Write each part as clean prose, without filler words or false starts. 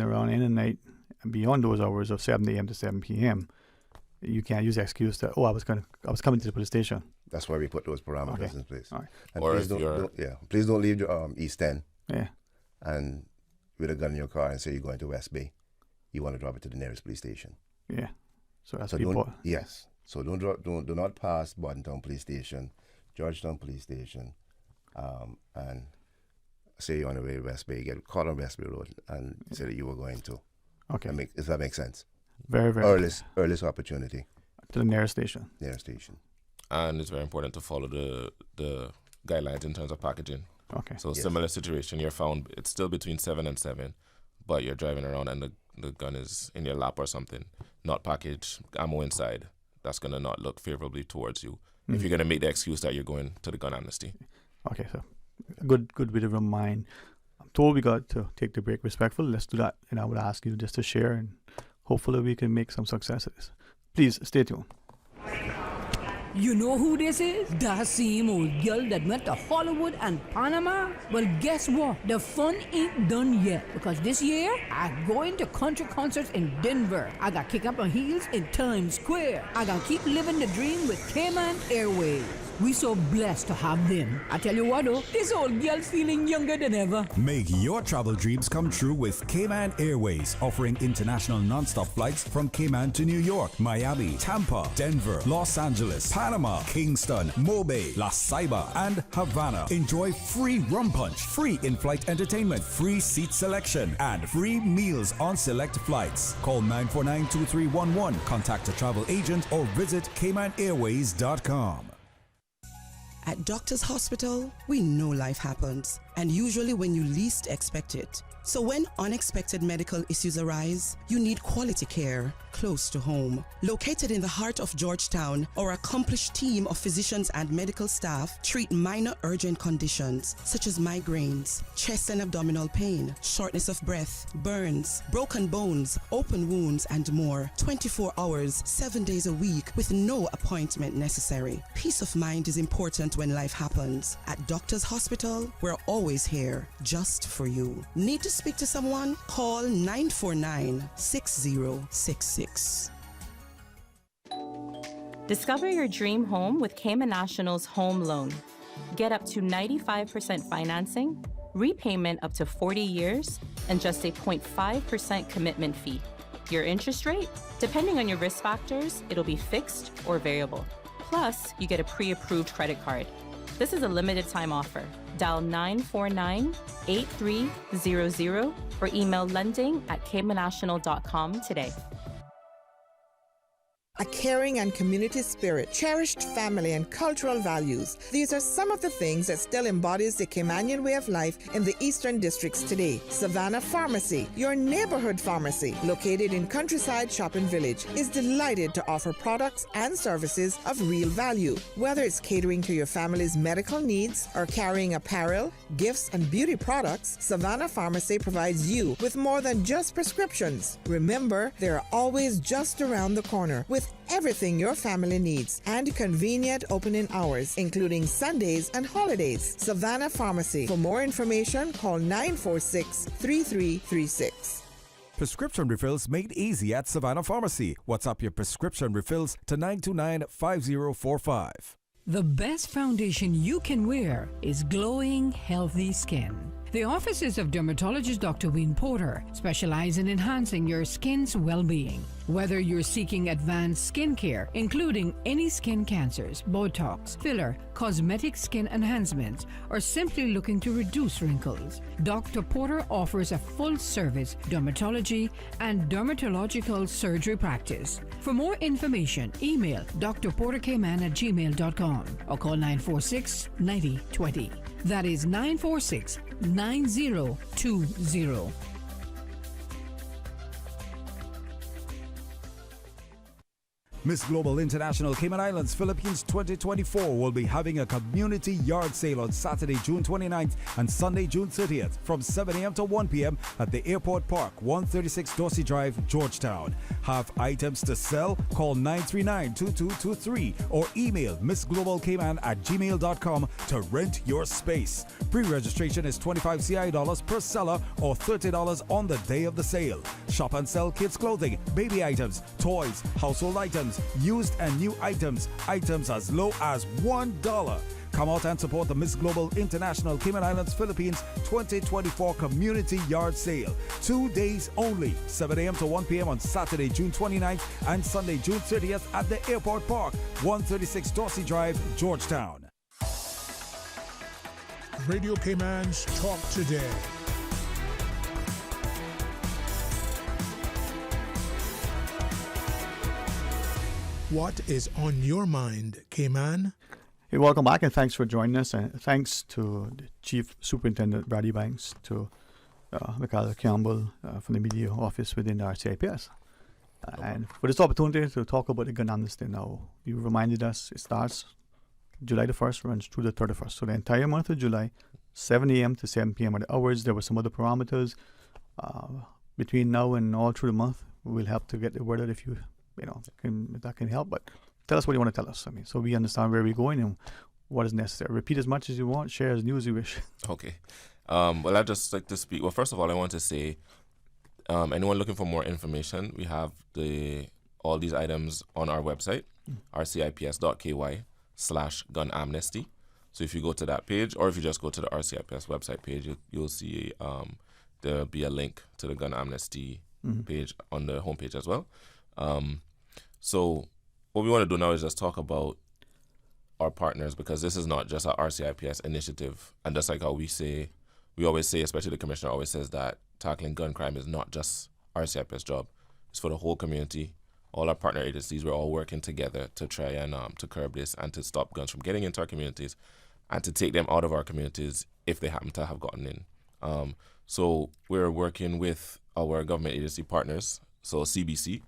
around in the night and beyond those hours of 7 a.m. to 7 p.m., you can't use the excuse that, I was coming to the police station. That's why we put those parameters in place. All right. And Or please don't leave your East End Yeah. and with a gun in your car and say you're going to West Bay. You want to drop it to the nearest police station. Yeah. So that's So people. yes. So do not pass Bordentown Police Station, Georgetown Police Station, and say you're on the way to West Bay, get caught on West Bay Road and say that you were going to. Okay. If that makes sense. Very, very. Earliest opportunity. To the nearest station. Nearest station. And it's very important to follow the guidelines in terms of packaging. Okay. So similar situation, you're found, it's still between 7 and 7, but you're driving around and the gun is in your lap or something, not packaged, ammo inside. That's going to not look favorably towards you if you're going to make the excuse that you're going to the gun amnesty. Okay, so good bit of a remind. I'm told we got to take the break respectful. Let's do that. And I would ask you just to share and hopefully we can make some success of this. Please stay tuned. You know who this is? That same old girl that went to Hollywood and Panama? Well, guess what? The fun ain't done yet. Because this year, I'm going to country concerts in Denver. I got kick up my heels in Times Square. I got keep living the dream with Cayman Airways. We so blessed to have them. I tell you what though, this old girl's feeling younger than ever. Make your travel dreams come true with Cayman Airways, offering international non-stop flights from Cayman to New York, Miami, Tampa, Denver, Los Angeles, Panama, Kingston, Mobay, La Ceiba, and Havana. Enjoy free rum punch, free in-flight entertainment, free seat selection, and free meals on select flights. Call 949-2311, contact a travel agent, or visit CaymanAirways.com. At Doctor's Hospital, we know life happens, and usually when you least expect it. So when unexpected medical issues arise, you need quality care close to home. Located in the heart of Georgetown, our accomplished team of physicians and medical staff treat minor urgent conditions such as migraines, chest and abdominal pain, shortness of breath, burns, broken bones, open wounds, and more. 24 hours, 7 days a week with no appointment necessary. Peace of mind is important when life happens. At Doctor's Hospital, we're always here just for you. Need to speak to someone? Call 949-6066. Discover your dream home with Cayman National's home loan. Get up to 95% financing, repayment up to 40 years, and just a 0.5% commitment fee. Your interest rate? Depending on your risk factors, it'll be fixed or variable. Plus, you get a pre-approved credit card. This is a limited time offer. Dial 949-8300 or email lending@caymannational.com today. A caring and community spirit, cherished family and cultural values. These are some of the things that still embodies the Caymanian way of life in the Eastern Districts today. Savannah Pharmacy, your neighborhood pharmacy, located in Countryside Shopping Village, is delighted to offer products and services of real value. Whether it's catering to your family's medical needs or carrying apparel, gifts, and beauty products, Savannah Pharmacy provides you with more than just prescriptions. Remember, they're always just around the corner with everything your family needs and convenient opening hours, including Sundays and holidays. Savannah Pharmacy. For more information, call 946-3336. Prescription refills made easy at Savannah Pharmacy. WhatsApp your prescription refills to 929-5045. The best foundation you can wear is glowing, healthy skin. The offices of dermatologist Dr. Dwayne Porter specialize in enhancing your skin's well-being. Whether you're seeking advanced skin care, including any skin cancers, Botox, filler, cosmetic skin enhancements, or simply looking to reduce wrinkles, Dr. Porter offers a full-service dermatology and dermatological surgery practice. For more information, email drportercayman@gmail.com or call 946-9020. That is 946-9020. Miss Global International Cayman Islands Philippines 2024 will be having a community yard sale on Saturday, June 29th and Sunday, June 30th from 7 a.m. to 1 p.m. at the Airport Park, 136 Dorsey Drive, Georgetown. Have items to sell? Call 939-2223 or email missglobalcayman@gmail.com to rent your space. Pre-registration is $25 CI per seller or $30 on the day of the sale. Shop and sell kids' clothing, baby items, toys, household items, used and new items as low as $1. Come out and support the Miss Global International Cayman Islands Philippines 2024 Community Yard Sale. 2 days only, 7 a.m. to 1 p.m. on Saturday, June 29th and Sunday, June 30th at the Airport Park, 136 Dorsey Drive, Georgetown. Radio Cayman's Talk Today. What is on your mind, Cayman? Hey, welcome back, and thanks for joining us. And thanks to the Chief Superintendent Brad Ebanks, to Michael Campbell from the media office within the RCIPS. And for this opportunity to talk about the gun amnesty now. You reminded us it starts July the 1st, runs through the 31st. So the entire month of July, 7 a.m. to 7 p.m. are the hours. There were some other parameters. Between now and all through the month, we'll have to get the word out if that can help. But tell us what you want to tell us. So we understand where we're going and what is necessary. Repeat as much as you want. Share as new as you wish. Okay. Well, I'd just like to speak. Well, first of all, I want to say, anyone looking for more information, we have all these items on our website, rcips.ky/gun amnesty. So if you go to that page, or if you just go to the RCIPS website page, you'll see there'll be a link to the gun amnesty page on the homepage as well. So what we want to do now is just talk about our partners, because this is not just our RCIPS initiative. And just like how we always say, especially the commissioner always says, that tackling gun crime is not just RCIPS job. It's for the whole community. All our partner agencies, we're all working together to try and to curb this and to stop guns from getting into our communities and to take them out of our communities if they happen to have gotten in. So we're working with our government agency partners. So CBC,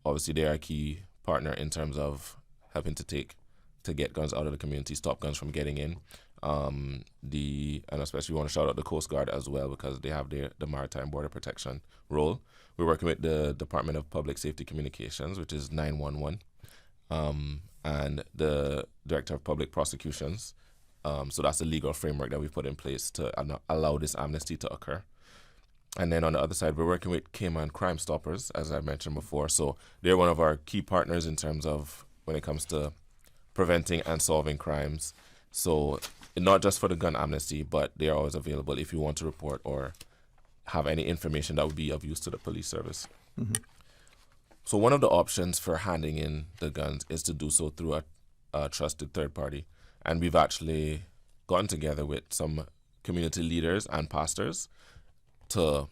obviously they are a key partner in terms of helping to get guns out of the community, stop guns from getting in. And especially we want to shout out the Coast Guard as well, because they have the maritime border protection role. We're working with the Department of Public Safety Communications, which is 911, and the Director of Public Prosecutions. So that's the legal framework that we've put in place to allow this amnesty to occur. And then on the other side, we're working with Cayman Crime Stoppers, as I mentioned before. So they're one of our key partners in terms of when it comes to preventing and solving crimes. So not just for the gun amnesty, but they are always available if you want to report or have any information that would be of use to the police service. Mm-hmm. So one of the options for handing in the guns is to do so through a trusted third party. And we've actually gotten together with some community leaders and pastors to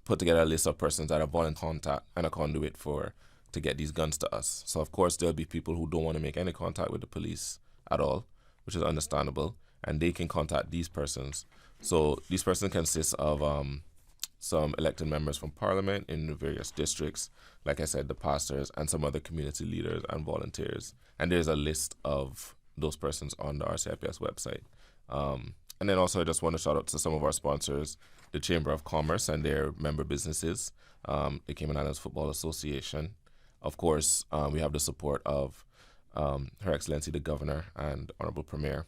put together a list of persons that are in contact and a conduit to get these guns to us. So of course there'll be people who don't want to make any contact with the police at all, which is understandable, and they can contact these persons. So these persons consist of some elected members from Parliament in the various districts, like I said, the pastors, and some other community leaders and volunteers. And there's a list of those persons on the RCIPS website. And then also I just want to shout out to some of our sponsors, the Chamber of Commerce and their member businesses, the Cayman Islands Football Association. Of course, we have the support of Her Excellency the Governor and Honorable Premier,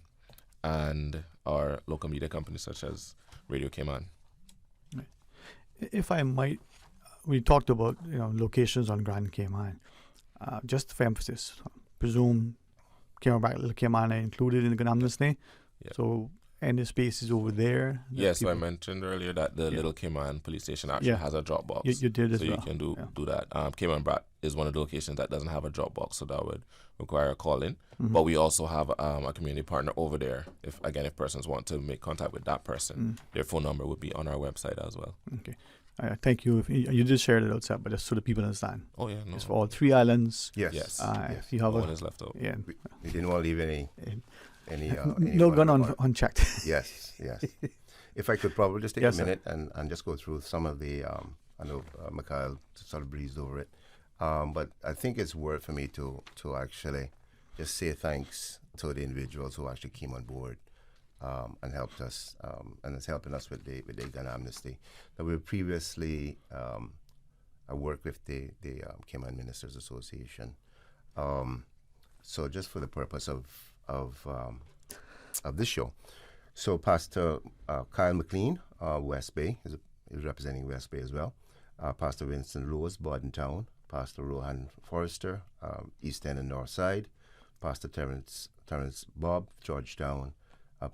and our local media companies such as Radio Cayman. If I might, we talked about locations on Grand Cayman. Just for emphasis, presume Cayman are included in the gun amnesty. Yep. So any spaces over there? Yes, so I mentioned earlier that the Little Cayman police station actually has a drop box. You did as well. So you can do that. Cayman Brat is one of the locations that doesn't have a drop box, so that would require a call-in. Mm-hmm. But we also have a community partner over there. If persons want to make contact with that person, their phone number would be on our website as well. Okay. Thank you. You did share it outside, but just so the people understand. Oh, yeah. No. It's for all 3 islands. Yes. Yes. If you have one is left out. Yeah. We didn't want to leave any no gun unchecked. Yes. If I could probably just take a minute and just go through some of the, I know Mikhail sort of breezed over it, But I think it's worth for me to actually just say thanks to the individuals who actually came on board and helped us, and is helping us with the gun amnesty. Now, we previously I worked with the Cayman Ministers Association. So just for the purpose of this show. So Pastor Kyle McLean, West Bay, is representing West Bay as well. Pastor Winston Rose, Bordentown. Pastor Rohan Forrester, East End and North Side. Pastor Terrence Bob, Georgetown.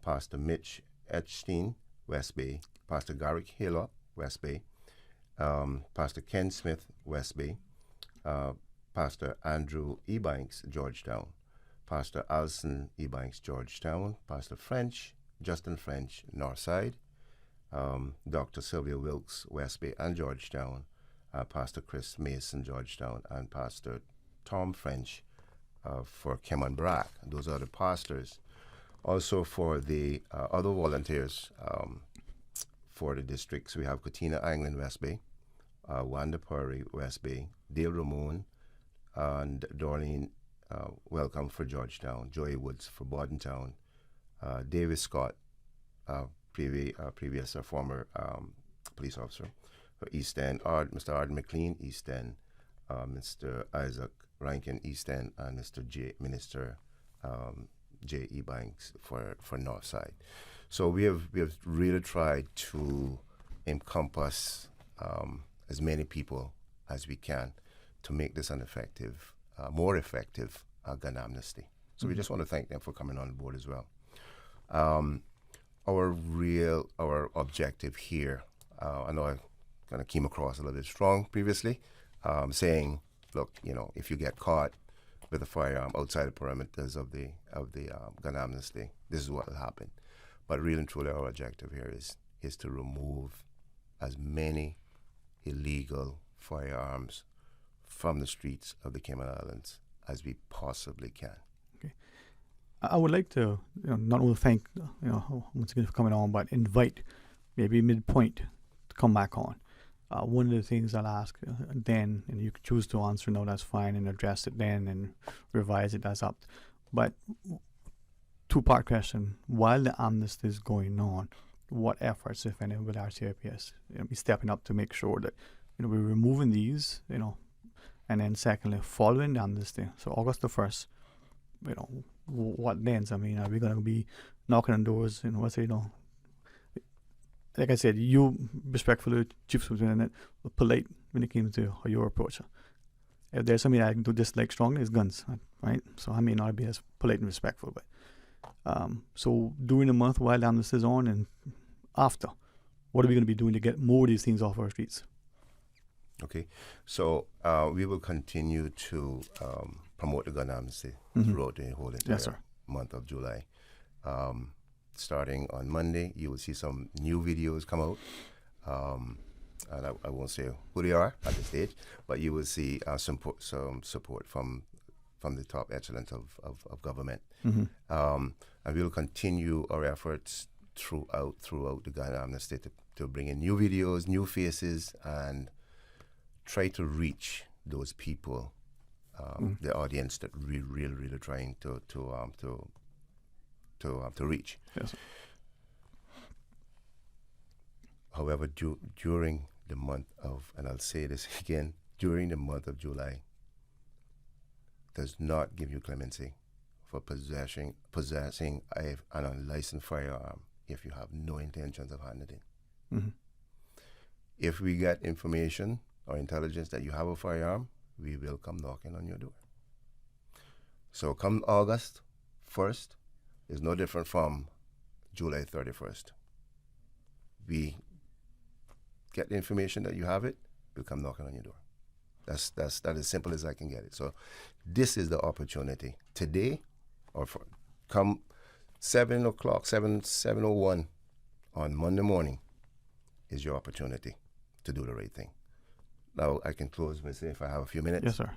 Pastor Mitch Etchstein, West Bay. Pastor Garrick Hiller, West Bay. Pastor Ken Smith, West Bay. Pastor Andrew Ebanks, Georgetown. Pastor Alison Ebanks, Georgetown. Pastor Justin French, Northside. Dr. Sylvia Wilkes, West Bay and Georgetown. Pastor Chris Mason, Georgetown. And Pastor Tom French for Cayman Brack. Those are the pastors. Also for the other volunteers for the districts, we have Katina Anglin, West Bay. Wanda Puri, West Bay. Dale Ramon and Dorleen Welcome for Georgetown. Joey Woods for Bordentown. David Scott, previous former police officer for East End. Mr. Arden McLean, East End. Mr. Isaac Rankin, East End, and Minister J. E. Banks for Northside. So we have really tried to encompass as many people as we can to make this an effective, more effective gun amnesty. So we just want to thank them for coming on board as well. Our objective here, I know I kind of came across a little bit strong previously, saying, look, if you get caught with a firearm outside the perimeters of the gun amnesty, this is what will happen. But really and truly, our objective here is to remove as many illegal firearms from the streets of the Cayman Islands as we possibly can. Okay. I would like to not only thank once again for coming on, but invite maybe midpoint to come back on. One of the things I'll ask then, and you can choose to answer no, that's fine, and address it then and revise it, that's up. But two-part question: while the amnesty is going on, what efforts, if any, will RCIPS be stepping up to make sure that we're removing these, and then secondly, following the amnesty, so August the 1st, what then? I mean, are we going to be knocking on doors? Like I said, you respectfully, Chief Superintendent, polite when it came to how you approach it. If there's something I can do just like strongly, it's guns, right? So I may not be as polite and respectful, but so during the month while the amnesty is on and after, what are we going to be doing to get more of these things off our streets? Okay, so we will continue to promote the gun amnesty throughout the whole entire month of July. Starting on Monday, you will see some new videos come out. And I won't say who they are at this stage, but you will see some support from the top echelons of government. And we will continue our efforts throughout the gun amnesty to bring in new videos, new faces, and try to reach those people, the audience that we really trying to reach. Yes. However, during the month of, and I'll say this again, during the month of July, does not give you clemency for possessing an unlicensed firearm if you have no intentions of handling it. If we get information or intelligence that you have a firearm, we will come knocking on your door. So come August 1st is no different from July 31st. We get the information that you have it, we'll come knocking on your door. That as simple as I can get it. So this is the opportunity today, or come 7 o'clock, 7:01 on Monday morning is your opportunity to do the right thing. Now I can close by saying, if I have a few minutes. Yes, sir.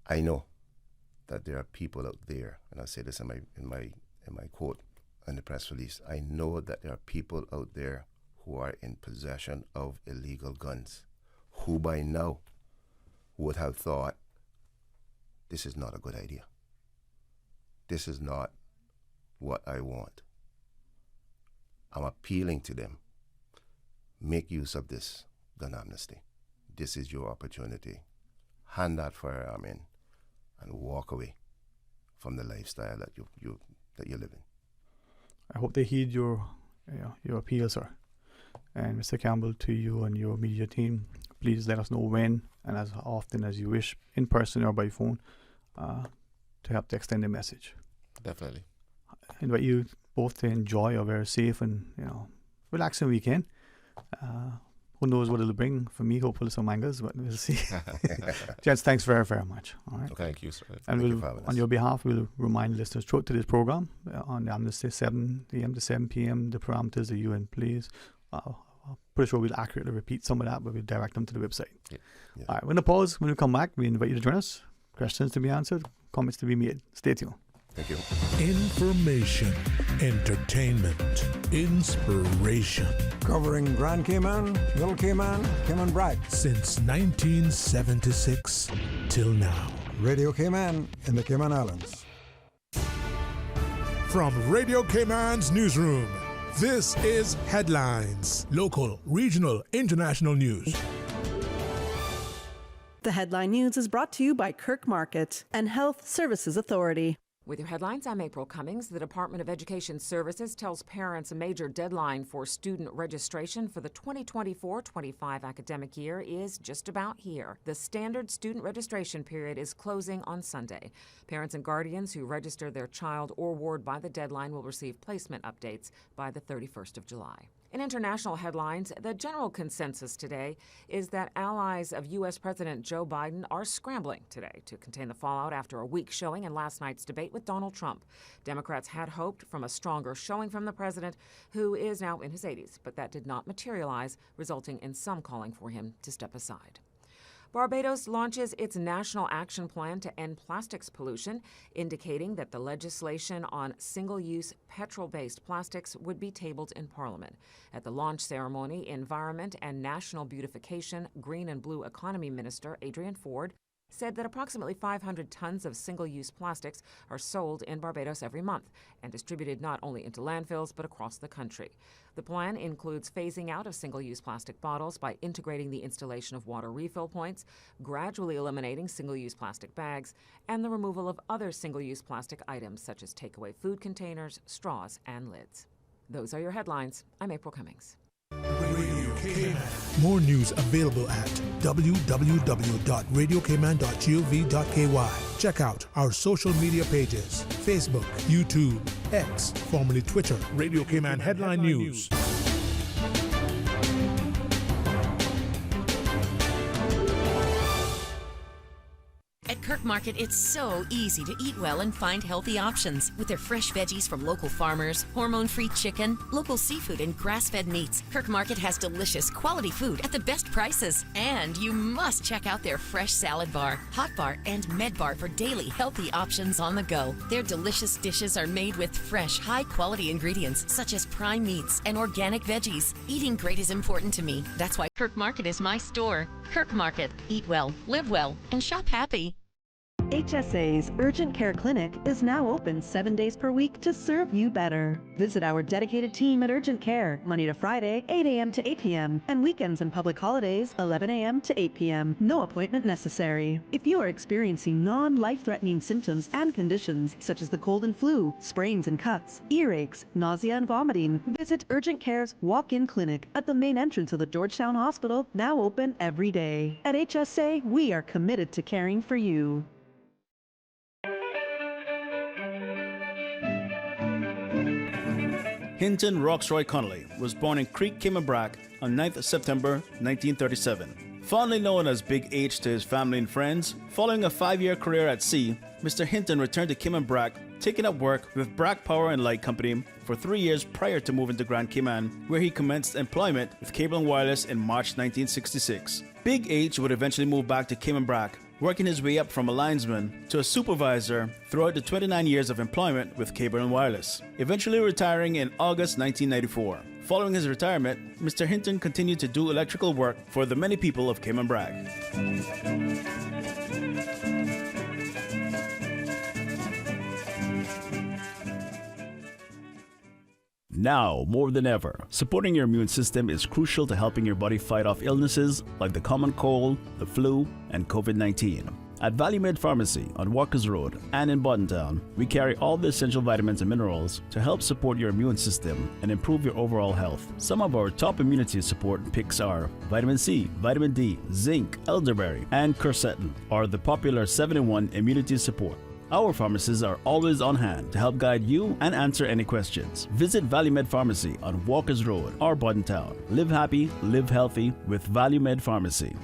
I know that there are people out there, and I say this in my quote in the press release. I know that there are people out there who are in possession of illegal guns, who by now would have thought, this is not a good idea. This is not what I want. I'm appealing to them. Make use of this gun amnesty. This is your opportunity. Hand that firearm in and walk away from the lifestyle that you're living. I hope they heed your appeal, sir. And Mr. Campbell, to you and your media team, please let us know when and as often as you wish, in person or by phone, to help to extend the message. Definitely. I invite you both to enjoy a very safe and relaxing weekend. Who knows what it'll bring for me? Hopefully some mangoes, but we'll see. Gents, thanks very, very much. All right. Thank you, sir. And Thank you for having us. on your behalf, we'll remind listeners throughout today's program on the amnesty 7 a.m. to 7 p.m. the parameters that you in place. I'm pretty sure we'll accurately repeat some of that, but we'll direct them to the website. Yeah. Yeah. All right. When the pause, when we come back, we invite you to join us. Questions to be answered, comments to be made. Stay tuned. Thank you. Information, entertainment, inspiration. Covering Grand Cayman, Little Cayman, Cayman Brac. Since 1976 till now. Radio Cayman in the Cayman Islands. From Radio Cayman's newsroom, this is Headlines. Local, regional, international news. The Headline News is brought to you by Kirk Market and Health Services Authority. With your headlines, I'm April Cummings. The Department of Education Services tells parents a major deadline for student registration for the 2024-25 academic year is just about here. The standard student registration period is closing on Sunday. Parents and guardians who register their child or ward by the deadline will receive placement updates by the 31st of July. In international headlines, the general consensus today is that allies of U.S. President Joe Biden are scrambling today to contain the fallout after a weak showing in last night's debate with Donald Trump. Democrats had hoped from a stronger showing from the president, who is now in his 80s, but that did not materialize, resulting in some calling for him to step aside. Barbados launches its national action plan to end plastics pollution, indicating that the legislation on single-use petrol-based plastics would be tabled in Parliament. At the launch ceremony, Environment and National Beautification Green and Blue Economy Minister Adrian Ford said that approximately 500 tons of single-use plastics are sold in Barbados every month and distributed not only into landfills but across the country. The plan includes phasing out of single-use plastic bottles by integrating the installation of water refill points, gradually eliminating single-use plastic bags, and the removal of other single-use plastic items such as takeaway food containers, straws, and lids. Those are your headlines. I'm April Cummings. Radio Cayman. More news available at www.radiocayman.gov.ky. Check out our social media pages: Facebook, YouTube, X, formerly Twitter, Radio Cayman Headline News. At Kirk Market, it's so easy to eat well and find healthy options. With their fresh veggies from local farmers, hormone-free chicken, local seafood, and grass-fed meats, Kirk Market has delicious, quality food at the best prices. And you must check out their fresh salad bar, hot bar, and med bar for daily healthy options on the go. Their delicious dishes are made with fresh, high-quality ingredients such as prime meats and organic veggies. Eating great is important to me. That's why Kirk Market is my store. Kirk Market. Eat well, live well, and shop happy. HSA's Urgent Care Clinic is now open 7 days per week to serve you better. Visit our dedicated team at Urgent Care Monday to Friday, 8 a.m. to 8 p.m. and weekends and public holidays, 11 a.m. to 8 p.m. No appointment necessary. If you are experiencing non-life-threatening symptoms and conditions such as the cold and flu, sprains and cuts, earaches, nausea and vomiting, visit Urgent Care's walk-in clinic at the main entrance of the Georgetown Hospital, now open every day. At HSA, we are committed to caring for you. Hinton Roxroy Connolly was born in Creek, Cayman Brac on 9th September 1937. Fondly known as Big H to his family and friends, following a 5-year career at sea, Mr. Hinton returned to Cayman Brac, taking up work with Brac Power and Light Company for 3 years prior to moving to Grand Cayman, where he commenced employment with Cable and Wireless in March 1966. Big H would eventually move back to Cayman Brac, working his way up from a linesman to a supervisor throughout the 29 years of employment with Cable and Wireless, eventually retiring in August 1994. Following his retirement, Mr. Hinton continued to do electrical work for the many people of Cayman Brac. now more than ever. Supporting your immune system is crucial to helping your body fight off illnesses like the common cold, the flu, and COVID-19. At ValueMed Pharmacy on Walkers Road and in Buttontown, we carry all the essential vitamins and minerals to help support your immune system and improve your overall health. Some of our top immunity support picks are vitamin C, vitamin D, zinc, elderberry, and quercetin, or the popular 7-in-1 immunity support. Our pharmacists are always on hand to help guide you and answer any questions. Visit ValueMed Pharmacy on Walkers Road or Buttontown. Live happy, live healthy with ValueMed Pharmacy.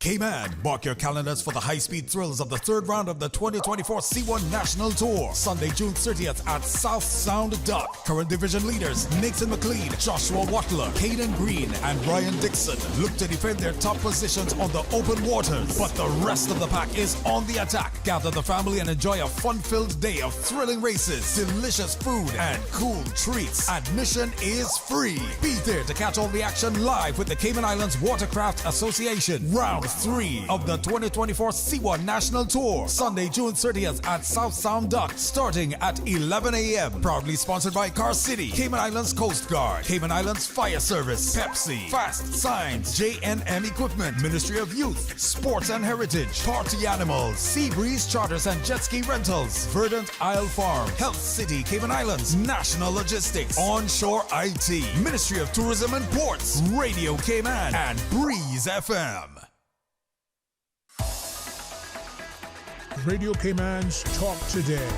K-Man, mark your calendars for the high-speed thrills of the third round of the 2024 C1 National Tour. Sunday, June 30th at South Sound Dock. Current division leaders Nathan McLean, Joshua Watler, Caden Green, and Brian Dixon look to defend their top positions on the open waters. But the rest of the pack is on the attack. Gather the family and enjoy a fun-filled day of thrilling races, delicious food, and cool treats. Admission is free. Be there to catch all the action live with the Cayman Islands Watercraft Association. Round 3 of the 2024 C1 National Tour. Sunday, June 30th at South Sound Dock, starting at 11 a.m. Proudly sponsored by Car City, Cayman Islands Coast Guard, Cayman Islands Fire Service, Pepsi, Fast Signs, J&M Equipment, Ministry of Youth, Sports and Heritage, Party Animals, Seabreeze Charters and Jet Ski Rentals, Verdant Isle Farm, Health City, Cayman Islands, National Logistics, Onshore IT, Ministry of Tourism and Ports, Radio Cayman, and Breeze FM. Radio Cayman's Talk Today.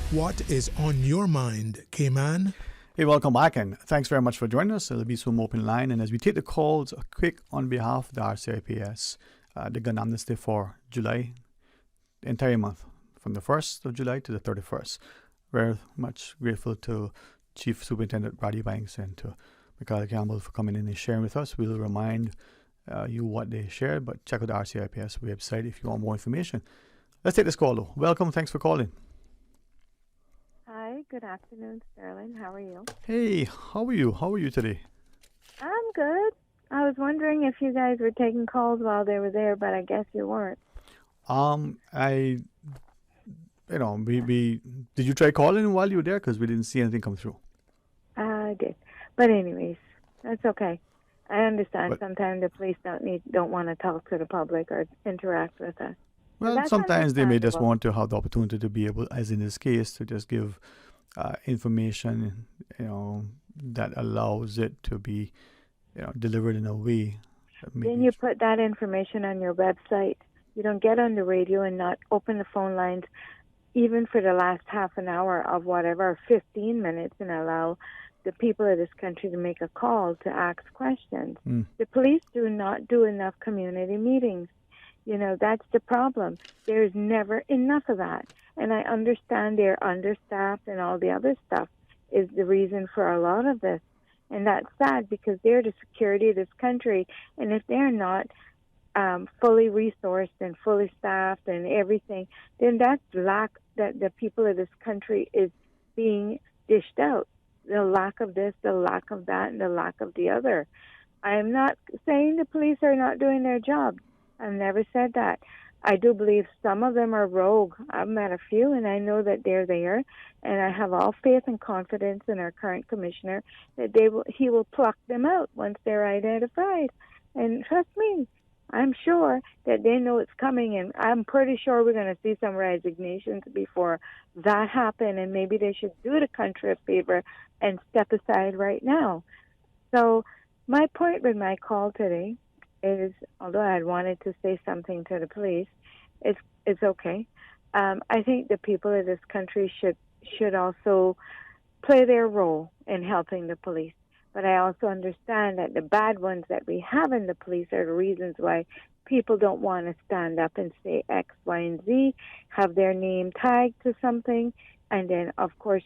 What is on your mind, Cayman? Hey, welcome back, and thanks very much for joining us. There'll be some open line, and as we take the calls, a quick on behalf of the RCIPS, the gun amnesty for July, the entire month, from the 1st of July to the 31st. Very much grateful to Chief Superintendent Brady Banks and to Michael Campbell for coming in and sharing with us. We'll remind you what they shared, but check out the RCIPS website if you want more information. Let's take this call, though. Welcome. Thanks for calling. Hi. Good afternoon, Sterling. How are you? Hey, how are you? How are you today? I'm good. I was wondering if you guys were taking calls while they were there, but I guess you weren't. Did you try calling while you were there? Because we didn't see anything come through. I did. But anyways, that's okay. I understand sometimes the police don't want to talk to the public or interact with us. Well, sometimes they may just want to have the opportunity to be able, as in this case, to just give information, that allows it to be, delivered in a way. Then you put that information on your website. You don't get on the radio and not open the phone lines, even for the last half an hour of whatever, 15 minutes, and allow the people of this country to make a call to ask questions. The police do not do enough community meetings. That's the problem. There's never enough of that. And I understand they're understaffed and all the other stuff is the reason for a lot of this. And that's sad because they're the security of this country. And if they're not fully resourced and fully staffed and everything, then that's lack that the people of this country is being dished out. The lack of this, the lack of that, and the lack of the other. I am not saying the police are not doing their job. I've never said that. I do believe some of them are rogue. I've met a few, and I know that they're there. And I have all faith and confidence in our current commissioner that he will pluck them out once they're identified. And trust me, I'm sure that they know it's coming, and I'm pretty sure we're going to see some resignations before that happen, and maybe they should do the country a favor and step aside right now. So my point with my call today is, although I had wanted to say something to the police, it's okay. I think the people of this country should also play their role in helping the police. But I also understand that the bad ones that we have in the police are the reasons why people don't want to stand up and say X, Y, and Z, have their name tagged to something, and then, of course,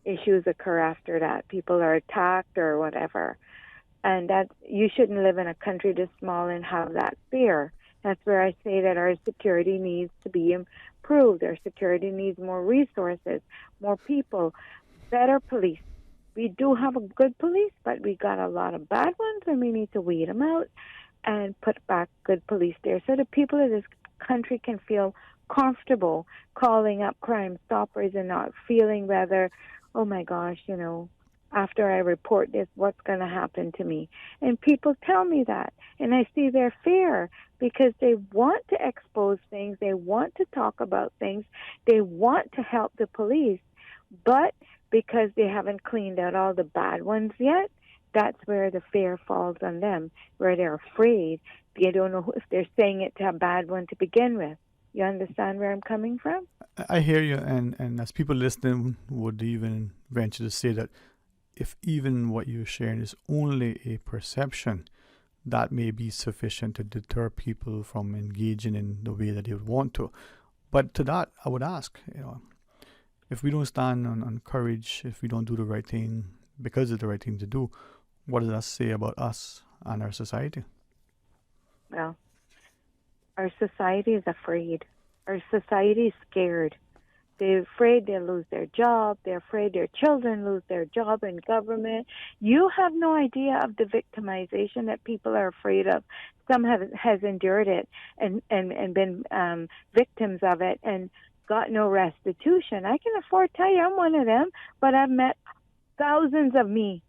issues occur after that. People are attacked or whatever. And that you shouldn't live in a country this small and have that fear. That's where I say that our security needs to be improved. Our security needs more resources, more people, better police. We do have a good police, but we got a lot of bad ones, and we need to weed them out. and put back good police there so the people of this country can feel comfortable calling up Crime Stoppers and not feeling rather, oh my gosh, after I report this, what's going to happen to me? And people tell me that, and I see their fear because they want to expose things, they want to talk about things, they want to help the police, but because they haven't cleaned out all the bad ones yet, that's where the fear falls on them, where they're afraid. They don't know if they're saying it to a bad one to begin with. You understand where I'm coming from? I hear you, and as people listening would even venture to say that if even what you're sharing is only a perception, that may be sufficient to deter people from engaging in the way that they would want to. But to that, I would ask, if we don't stand on courage, if we don't do the right thing because it's the right thing to do, what does that say about us and our society? Well, our society is afraid. Our society is scared. They're afraid they'll lose their job. They're afraid their children lose their job in government. You have no idea of the victimization that people are afraid of. Some has endured it and been victims of it and got no restitution. I can afford to tell you I'm one of them, but I've met thousands of me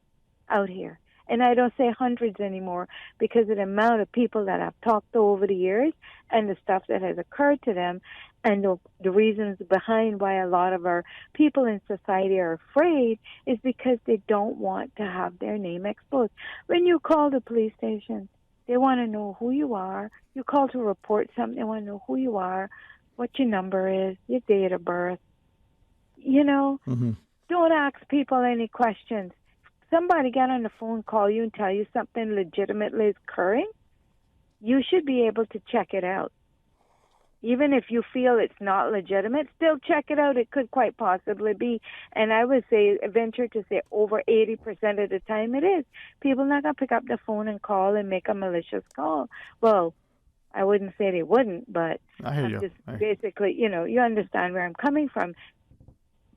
out here. And I don't say hundreds anymore because of the amount of people that I've talked to over the years and the stuff that has occurred to them and the reasons behind why a lot of our people in society are afraid is because they don't want to have their name exposed. When you call the police station, they want to know who you are. You call to report something, they want to know who you are, what your number is, your date of birth. Don't ask people any questions. Somebody get on the phone, call you, and tell you something legitimately is occurring, you should be able to check it out. Even if you feel it's not legitimate, still check it out. It could quite possibly be. And I would say, venture to say over 80% of the time it is. People not going to pick up the phone and call and make a malicious call. Well, I wouldn't say they wouldn't, but I hear you. Basically, you understand where I'm coming from.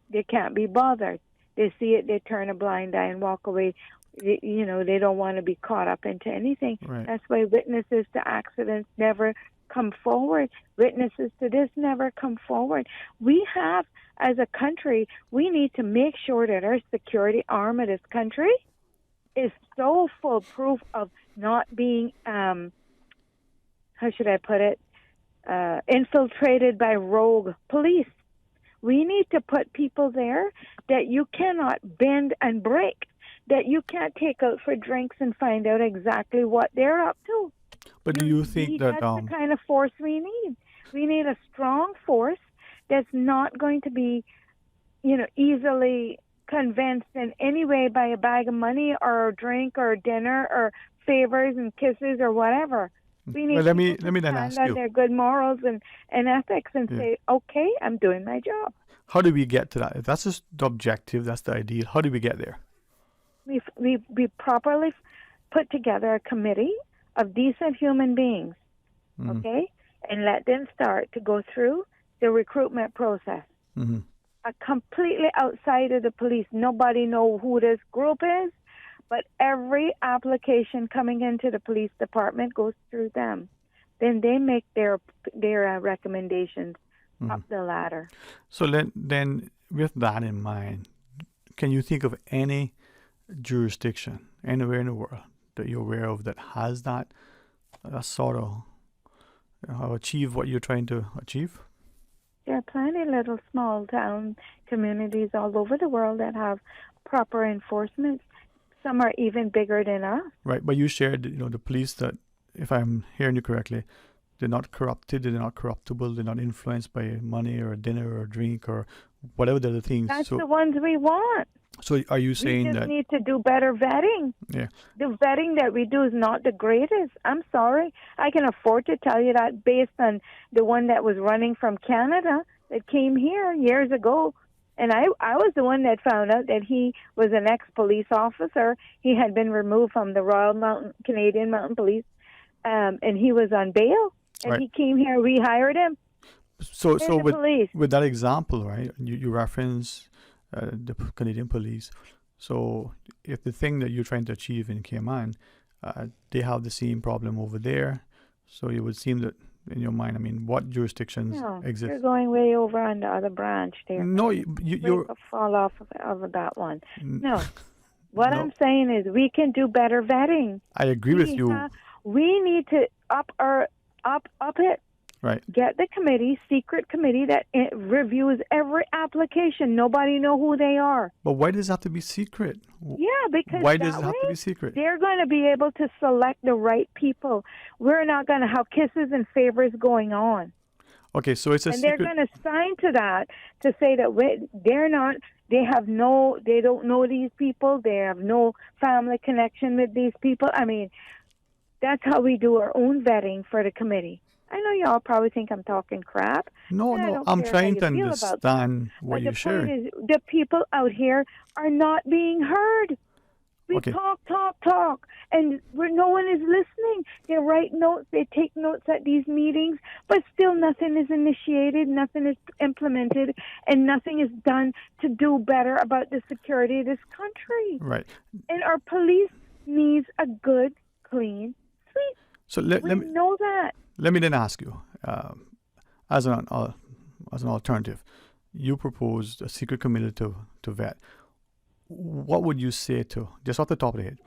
They can't be bothered. They see it, they turn a blind eye and walk away. They don't want to be caught up into anything. Right. That's why witnesses to accidents never come forward. Witnesses to this never come forward. We have, as a country, we need to make sure that our security arm of this country is so foolproof of not being, how should I put it, infiltrated by rogue police. We need to put people there that you cannot bend and break, that you can't take out for drinks and find out exactly what they're up to. But do you think that that's the kind of force we need? We need a strong force that's not going to be, easily convinced in any way by a bag of money or a drink or a dinner or favors and kisses or whatever. We need let me to then ask stand on you. their good morals and ethics and say, okay, I'm doing my job. How do we get to that? If that's just the objective, that's the ideal. How do we get there? We properly put together a committee of decent human beings, okay, and let them start to go through the recruitment process. Completely outside of the police. Nobody know who this group is, but every application coming into the police department goes through them. Then they make their recommendations up the ladder. So then, with that in mind, can you think of any jurisdiction anywhere in the world that you're aware of that has that sort of achieve what you're trying to achieve? There are plenty of little small town communities all over the world that have proper enforcement. Some are even bigger than us. Right, but you shared, the police that, if I'm hearing you correctly, they're not corrupted, they're not corruptible, they're not influenced by money or dinner or drink or whatever the other things. That's the ones we want. So are you saying we just that need to do better vetting? Yeah. The vetting that we do is not the greatest. I'm sorry. I can afford to tell you that based on the one that was running from Canada that came here years ago. And I was the one that found out that he was an ex-police officer. He had been removed from the Canadian Mountain Police, and he was on bail. And he came here, we hired him. So with that example, right, you reference the Canadian police. So if the thing that you're trying to achieve in Cayman, they have the same problem over there. So it would seem that in your mind, I mean, what jurisdictions No, exist? you're going way over on the other branch there. No, you're fall off of that one. N- No. What No. I'm saying is we can do better vetting. I agree with you. We need to up it. Right. Get the secret committee that reviews every application. Nobody know who they are. But why does it have to be secret? Yeah, because why does it have to be secret? They're going to be able to select the right people. We're not going to have kisses and favors going on. Okay, so it's a and secret. They're going to sign to that to say that they don't know these people. They have no family connection with these people. I mean, that's how we do our own vetting for the committee. I know y'all probably think I'm talking crap. No, I'm trying to understand what you're sharing. The point is, the people out here are not being heard. We talk, and no one is listening. They write notes, they take notes at these meetings, but still nothing is initiated, nothing is implemented, and nothing is done to do better about the security of this country. Right. And our police needs a good, clean sweep. So let me know that. Let me then ask you, as an alternative, you proposed a secret committee to vet. What would you say to, just off the top of the head,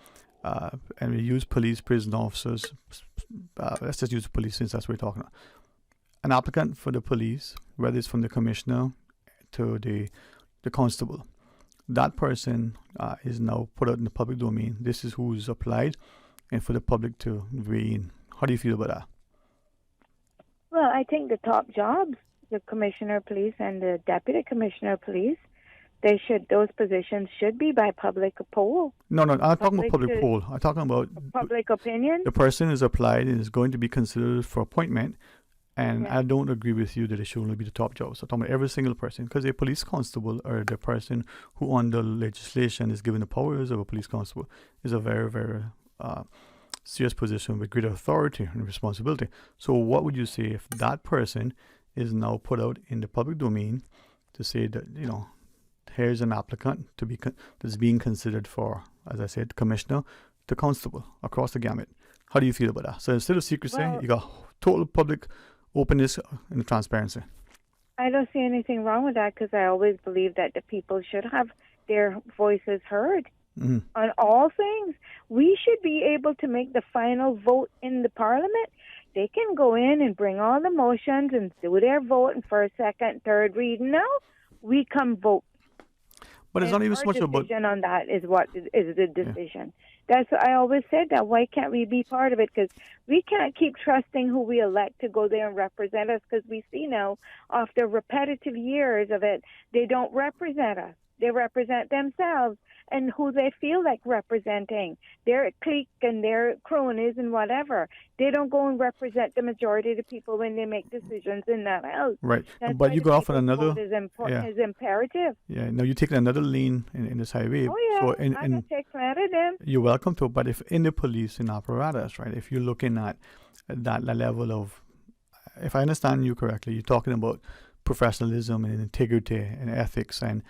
and we use police, prison officers, let's just use police since that's what we're talking about. An applicant for the police, whether it's from the commissioner to the constable, that person is now put out in the public domain. This is who's applied, and for the public to weigh in. How do you feel about that? Well, I think the top jobs, the commissioner of police and the deputy commissioner of police, those positions should be by public poll. No, I'm not talking about public poll. I'm talking about public opinion. The person is applied and is going to be considered for appointment, and I don't agree with you that it should only be the top jobs. I'm talking about every single person, because a police constable or the person who under legislation is given the powers of a police constable is a very, very serious position with great authority and responsibility. So what would you say if that person is now put out in the public domain to say that, here's an applicant to be that's being considered for, as I said, commissioner to constable across the gamut? How do you feel about that? So instead of secrecy, you got total public openness and transparency. I don't see anything wrong with that, because I always believe that the people should have their voices heard. On all things. We should be able to make the final vote in the parliament. They can go in and bring all the motions and do their vote, and first, second, third reading. Now we come vote. But it's not even so much about. Decision on that is what is the decision. That's what I always said. That why can't we be part of it? Because we can't keep trusting who we elect to go there and represent us. Because we see now, after repetitive years of it, they don't represent us. They represent themselves and who they feel like representing. Their clique and their cronies and whatever. They don't go and represent the majority of the people when they make decisions in that house. Right. That's but why you the go off on people's another. vote is imperative. Yeah. Now you're taking another lane in this highway. Oh, yeah. So I can take credit of them. You're welcome to. But if in the police and apparatus, right, if you're looking at that level of, if I understand you correctly, you're talking about professionalism and integrity and ethics and,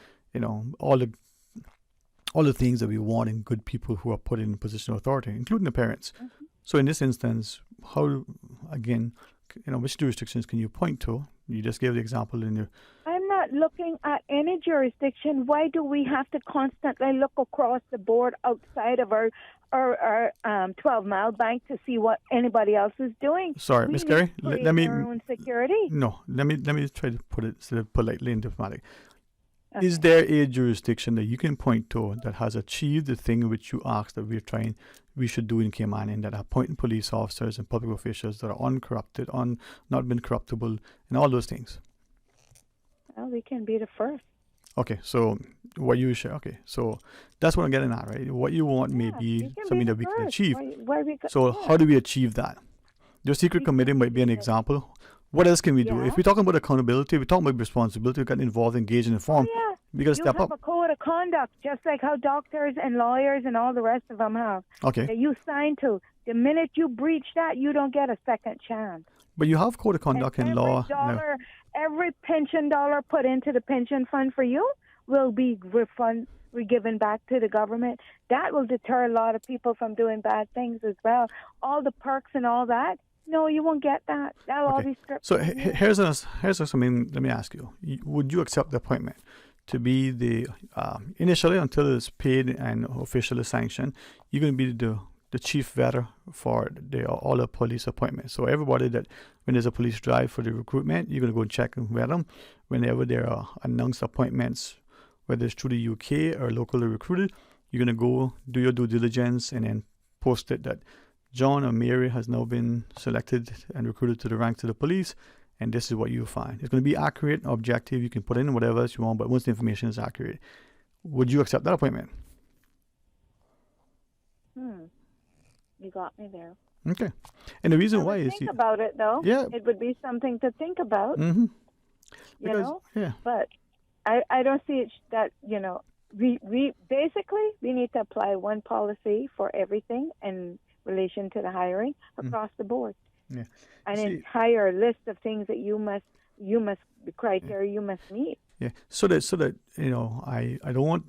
all the things that we want in good people who are put in a position of authority, including the parents. So in this instance, how, again, which jurisdictions can you point to? You just gave the example in your. I'm not looking at any jurisdiction. Why do we have to constantly look across the board outside of our 12-mile bank to see what anybody else is doing? Sorry, Ms. Gary, let me. Our own security. No, let me try to put it sort of politely and diplomatic. Okay. Is there a jurisdiction that you can point to that has achieved the thing which you asked that we should do in Cayman, and that appointing police officers and public officials that are uncorrupted, not been corruptible, and all those things? Well, we can be the first. Okay, so what you share? Okay, so that's what I'm getting at, right? What you want may be something that we can achieve. How do we achieve that? Your secret committee might be an example. What else can we do? If we're talking about accountability, we're talking about responsibility, we got involved, engaged, and informed. We got to step up. You have a code of conduct, just like how doctors and lawyers and all the rest of them have. Okay. That you sign to. The minute you breach that, you don't get a second chance. But you have code of conduct and law. Every pension dollar put into the pension fund for you will be given back to the government. That will deter a lot of people from doing bad things as well. All the perks and all that, no, you won't get that. That'll all be stripped. So here's something. Let me ask you: would you accept the appointment to be the initially, until it's paid and officially sanctioned, you're going to be the chief vetter for all the police appointments? So everybody that, when there's a police drive for the recruitment, you're going to go and check and vet them. Whenever there are announced appointments, whether it's through the UK or locally recruited, you're going to go do your due diligence and then post it that John or Mary has now been selected and recruited to the ranks of the police, and this is what you'll find. It's going to be accurate, objective. You can put in whatever else you want, but once the information is accurate, would you accept that appointment? You got me there. Okay. And the reason why is... Think about it, though. Yeah. It would be something to think about. Mm-hmm. You know? Yeah. But I don't see it that, we basically, we need to apply one policy for everything in relation to the hiring across the board. Yeah. An entire list of things that you must criteria you must meet. Yeah. So that I don't want,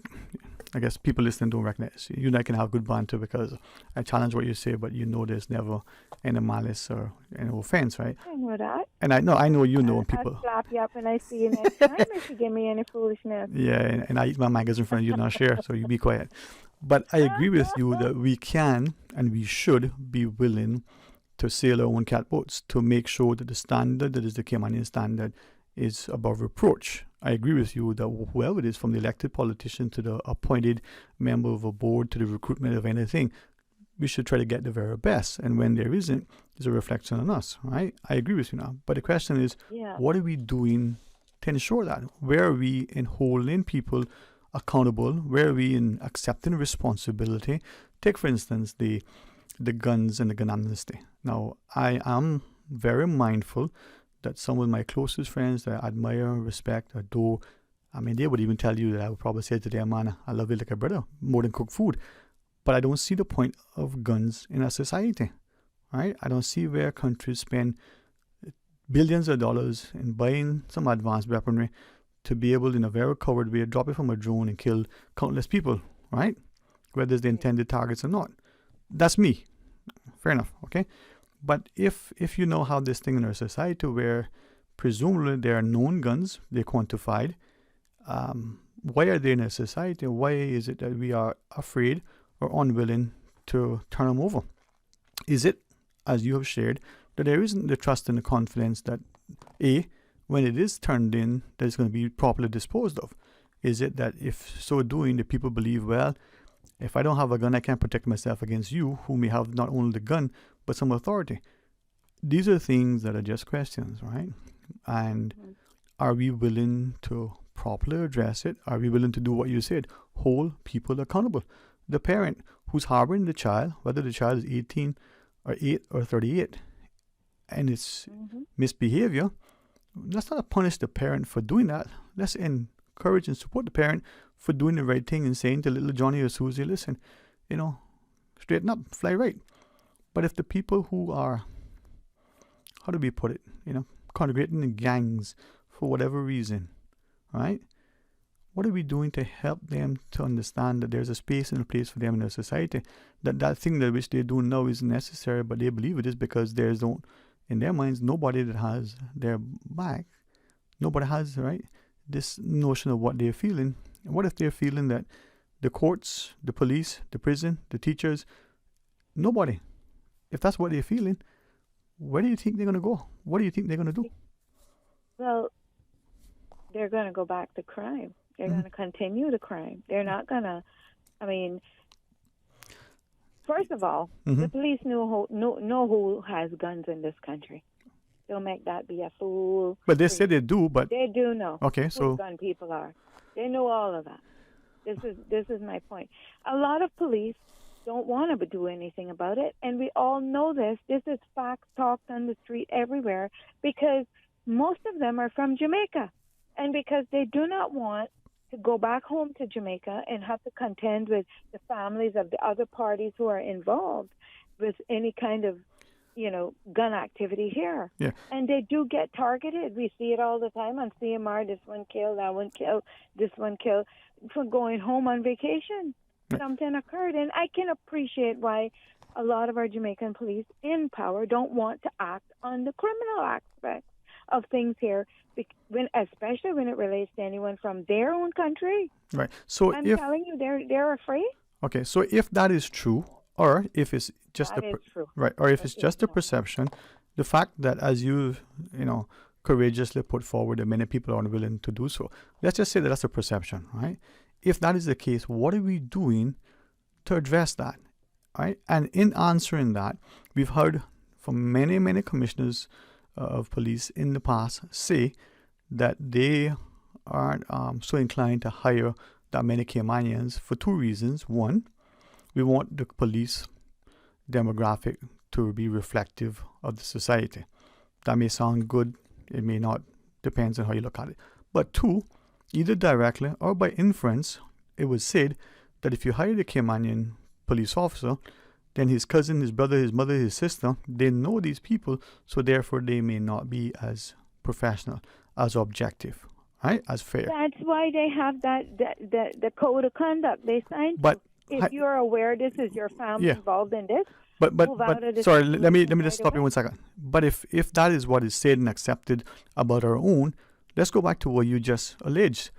I guess people listening don't recognize you and I can have good banter because I challenge what you say, but there's never any malice or any offense, right? I know that. And I know you know people. I'll slap you up when I see you next time if you give me any foolishness. Yeah, and I eat my mangoes in front of you, not share, so you be quiet. But I agree with you that we can and we should be willing to sail our own catboats to make sure that the standard that is the Caymanian standard is above reproach. I agree with you that whoever it is, from the elected politician to the appointed member of a board to the recruitment of anything, we should try to get the very best. And when there isn't, it's a reflection on us, right? I agree with you now. But the question is, what are we doing to ensure that? Where are we in holding people accountable? Where are we in accepting responsibility? Take, for instance, the guns and the gun amnesty. Now, I am very mindful that some of my closest friends that I admire, respect, adore, they would even tell you that I would probably say to them, man, I love you like a brother, more than cook food. But I don't see the point of guns in our society, right? I don't see where countries spend billions of dollars in buying some advanced weaponry to be able, in a very coward way, drop it from a drone and kill countless people, right? Whether it's the intended targets or not. That's me. Fair enough, okay? But if you now have this thing in our society where presumably there are known guns, they're quantified, why are they in our society? Why is it that we are afraid or unwilling to turn them over? Is it, as you have shared, that there isn't the trust and the confidence that, when it is turned in, that it's going to be properly disposed of? Is it that if so doing, the people believe, well, if I don't have a gun, I can't protect myself against you, who may have not only the gun, but some authority? These are things that are just questions, right? And are we willing to properly address it? Are we willing to do what you said? Hold people accountable. The parent who's harboring the child, whether the child is 18 or 8 or 38, and it's misbehavior, let's not punish the parent for doing that. Let's encourage and support the parent for doing the right thing and saying to little Johnny or Susie, listen, straighten up, fly right. But if the people who are, how do we put it, congregating in gangs for whatever reason, right? What are we doing to help them to understand that there's a space and a place for them in our society? That thing that which they're doing now is necessary, but they believe it is because there's in their minds nobody that has their back. Nobody has, right, this notion of what they're feeling. And what if they're feeling that the courts, the police, the prison, the teachers, nobody, if that's what they're feeling, where do you think they're going to go? What do you think they're going to do? Well, they're going to go back to crime. They're going to continue the crime. They're not going to, first of all, the police know who has guns in this country. Don't make that be a fool. But they say they do, but... They do know who gun people are. They know all of that. This is my point. A lot of police don't want to do anything about it, and we all know this. This is facts talked on the street everywhere because most of them are from Jamaica, and because they do not want to go back home to Jamaica and have to contend with the families of the other parties who are involved with any kind of gun activity here. Yeah. And they do get targeted. We see it all the time on CMR. This one killed, that one killed, this one killed for going home on vacation. Right. Something occurred. And I can appreciate why a lot of our Jamaican police in power don't want to act on the criminal aspect of things here, especially when it relates to anyone from their own country. Right. So I'm telling you, they're afraid. Okay, so if that is true, or if it's just right, or if it's just a perception, the fact that, as you courageously put forward, that many people are unwilling to do so, let's just say that that's a perception, right? If that is the case, what are we doing to address that, right? And in answering that, we've heard from many commissioners of police in the past say that they aren't so inclined to hire that many Caymanians for two reasons. One, we want the police demographic to be reflective of the society. That may sound good, it may not, depends on how you look at it. But two, either directly or by inference, it was said that if you hire the Caymanian police officer, then his cousin, his brother, his mother, his sister, they know these people, so therefore they may not be as professional, as objective, right, as fair. That's why they have the code of conduct they signed. But if you're aware this is your family involved in this, but sorry, let me just right stop you 1 second. But if that is what is said and accepted about our own, let's go back to what you just alleged.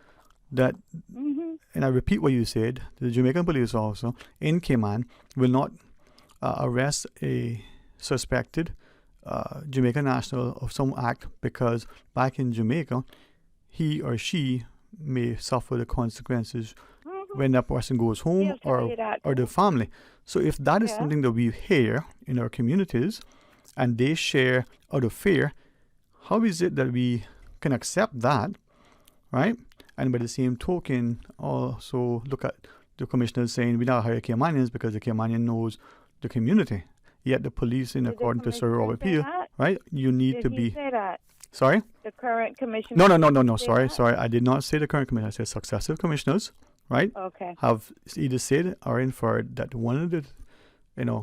That, and I repeat what you said, the Jamaican police officer in Cayman will not arrest a suspected Jamaican national of some act because back in Jamaica, he or she may suffer the consequences when that person goes home or the family. So if that is something that we hear in our communities and they share out of fear, how is it that we can accept that, right? And by the same token, also look at the commissioners saying we not hire Caymanians because the Caymanian knows the community. Yet the police, according to Sir Robert Peel, right, you need to be... Say that? Sorry? The current commissioner? No. Sorry. I did not say the current commissioner. I said successive commissioners, right? Okay. Have either said or inferred that one of the,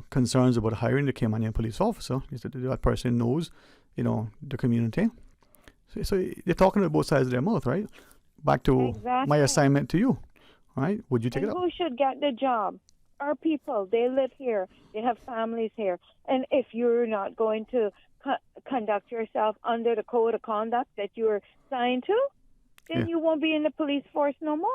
concerns about hiring the Caymanian police officer is that that person knows, the community. So they're talking about both sides of their mouth, right? Back to my assignment to you, right? Would you take it up? Who should get the job? Our people. They live here. They have families here. And if you're not going to conduct yourself under the code of conduct that you're signed to, then you won't be in the police force no more.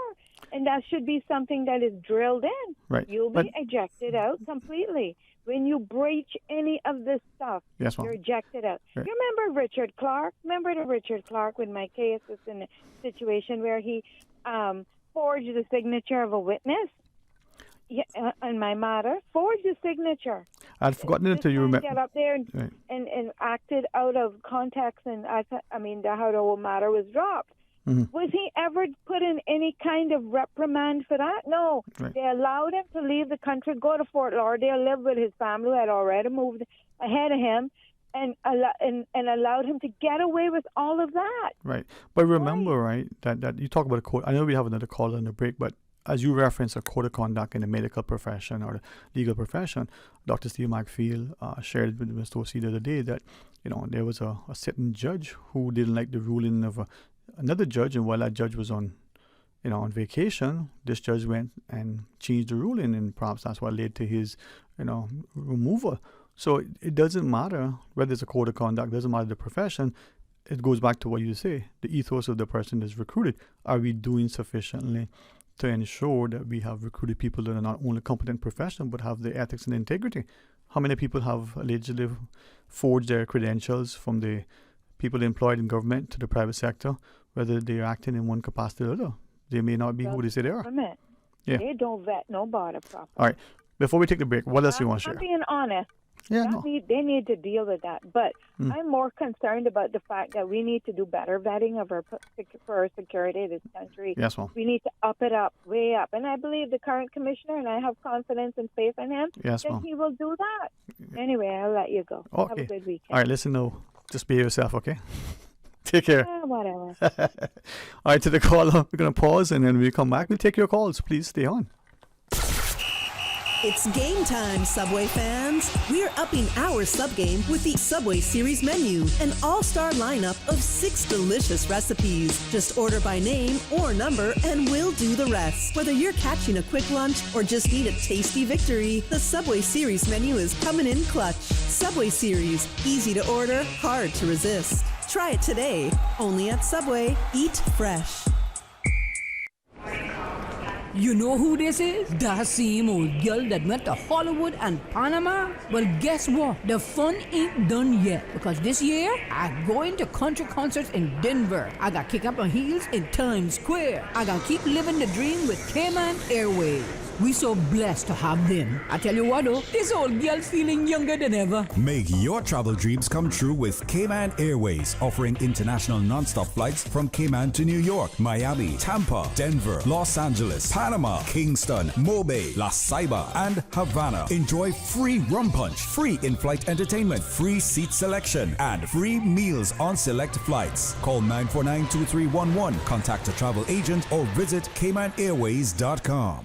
And that should be something that is drilled in. Right. You'll be ejected out completely. When you breach any of this stuff, you're ejected out. Right. You remember Richard Clark? Remember the Richard Clark with my case was in a situation where he forged the signature of a witness? Yeah, and my matter forged the signature. I'd forgotten it until you remember. Get up there and acted out of context, and how the whole matter was dropped. Mm-hmm. Was he ever put in any kind of reprimand for that? No. Right. They allowed him to leave the country, go to Fort Lauderdale, live with his family who had already moved ahead of him, and allowed him to get away with all of that. Right. But remember, right, that you talk about a code. I know we have another call on the break, but as you reference a code of conduct in the medical profession or the legal profession, Dr. Steve McField shared with Mr. Tosi the other day that, there was a sitting judge who didn't like the ruling of another judge, and while that judge was on vacation, this judge went and changed the ruling, and perhaps that's what led to his, removal. So it doesn't matter whether it's a code of conduct, doesn't matter the profession. It goes back to what you say, the ethos of the person that's recruited. Are we doing sufficiently to ensure that we have recruited people that are not only competent professional but have the ethics and integrity? How many people have allegedly forged their credentials from the people employed in government to the private sector, whether they are acting in one capacity or other? They may not be who they say they are. Yeah. They don't vet nobody properly. All right. Before we take the break, what else do you want to share? I'm being honest. Yeah, they need to deal with that. But I'm more concerned about the fact that we need to do better vetting of for our security of this country. Yes, ma'am. We need to up it up, way up. And I believe the current commissioner, and I have confidence and faith in him, yes, that ma'am. He will do that. Anyway, I'll let you go. Okay. Have a good weekend. All right, listen, just be yourself, okay? Take care. Whatever. All right, to the caller, we're going to pause, and then when we come back, we'll take your calls. Please stay on. It's game time, Subway fans. We're upping our sub game with the Subway Series menu, an all-star lineup of 6 delicious recipes. Just order by name or number and we'll do the rest. Whether you're catching a quick lunch or just need a tasty victory, the Subway Series menu is coming in clutch. Subway Series, easy to order, hard to resist. Try it today, only at Subway. Eat fresh. You know who this is? That same old girl that went to Hollywood and Panama? Well, guess what? The fun ain't done yet. Because this year, I'm going to country concerts in Denver. I got kick up my heels in Times Square. I got keep living the dream with Cayman Airways. We so blessed to have them. I tell you what though, this old girl's feeling younger than ever. Make your travel dreams come true with Cayman Airways, offering international non-stop flights from Cayman to New York, Miami, Tampa, Denver, Los Angeles, Panama, Kingston, Mobay, La Ceiba, and Havana. Enjoy free rum punch, free in-flight entertainment, free seat selection, and free meals on select flights. Call 949-2311, contact a travel agent, or visit CaymanAirways.com.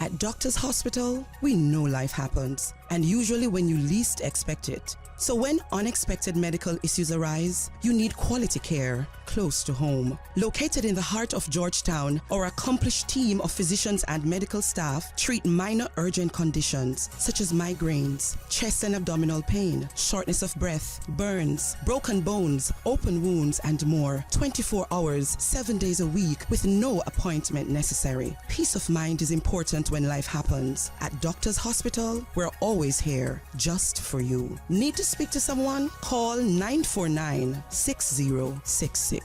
At Doctors Hospital, we know life happens, and usually when you least expect it. So when unexpected medical issues arise, you need quality care close to home. Located in the heart of Georgetown, our accomplished team of physicians and medical staff treat minor urgent conditions such as migraines, chest and abdominal pain, shortness of breath, burns, broken bones, open wounds, and more. 24 hours, 7 days a week with no appointment necessary. Peace of mind is important when life happens. At Doctors Hospital, we're always here just for you. Need to speak to someone? Call 949-6066.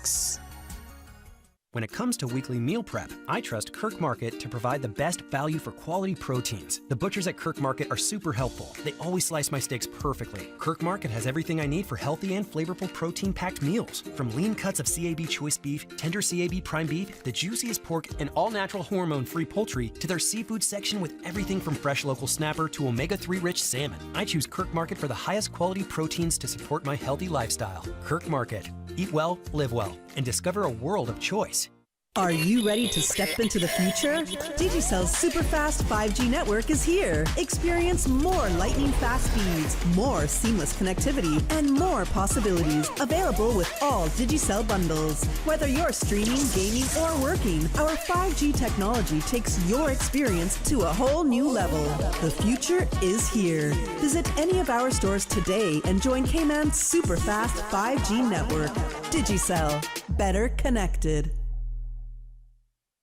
When it comes to weekly meal prep, I trust Kirk Market to provide the best value for quality proteins. The butchers at Kirk Market are super helpful. They always slice my steaks perfectly. Kirk Market has everything I need for healthy and flavorful protein-packed meals. From lean cuts of CAB choice beef, tender CAB prime beef, the juiciest pork, and all-natural hormone-free poultry, to their seafood section with everything from fresh local snapper to omega-3 rich salmon. I choose Kirk Market for the highest quality proteins to support my healthy lifestyle. Kirk Market. Eat well, live well, and discover a world of choice. Are you ready to step into the future? Digicell's super fast 5G network is here. Experience more lightning fast speeds, more seamless connectivity, and more possibilities available with all Digicel bundles. Whether you're streaming, gaming, or working, our 5G technology takes your experience to a whole new level. The future is here. Visit any of our stores today and join Cayman's super fast 5G network. Digicel. Better connected.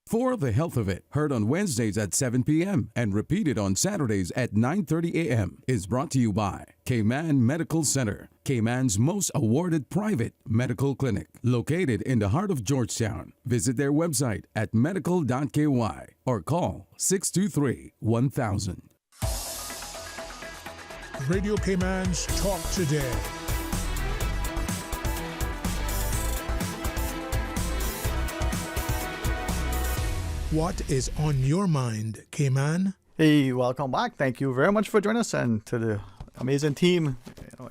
For the Health of It, heard on Wednesdays at 7 p.m. and repeated on Saturdays at 9:30 a.m. is brought to you by Cayman Medical Center, Cayman's most awarded private medical clinic, located in the heart of Georgetown. Visit their website at medical.ky or call 623-1000. Radio Cayman's Talk Today. What is on your mind, Cayman? Hey, welcome back. Thank you very much for joining us, and to the amazing team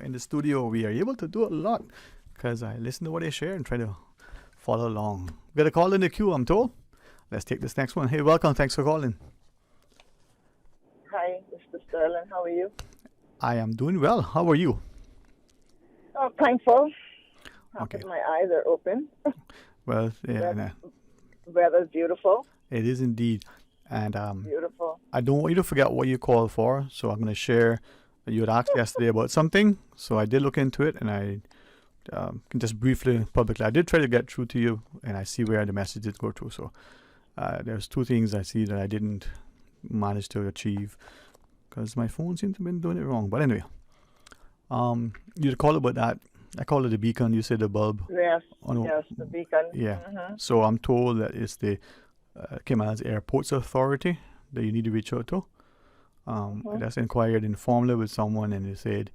in the studio. We are able to do a lot because I listen to what they share and try to follow along. Got a call in the queue, I'm told. Let's take this next one. Hey, welcome. Thanks for calling. Hi, Mr. Sterling. How are you? I am doing well. How are you? Oh, thankful. Okay. My eyes are open. Well, yeah. Weather's beautiful. It is indeed. And Beautiful. I don't want you to forget what you called for, so I'm going to share. You had asked yesterday about something, so I did look into it, and I can just briefly, publicly, I did try to get through to you, and I see where the message did go through. So there's two things I see that I didn't manage to achieve because my phone seemed to have been doing it wrong. But anyway, you called about that. I call it the beacon. You said the bulb. Yes, yes, the beacon. Yeah. Mm-hmm. So I'm told that it's the Cayman's Airports Authority that you need to reach out to. I just inquired informally with someone, and they said,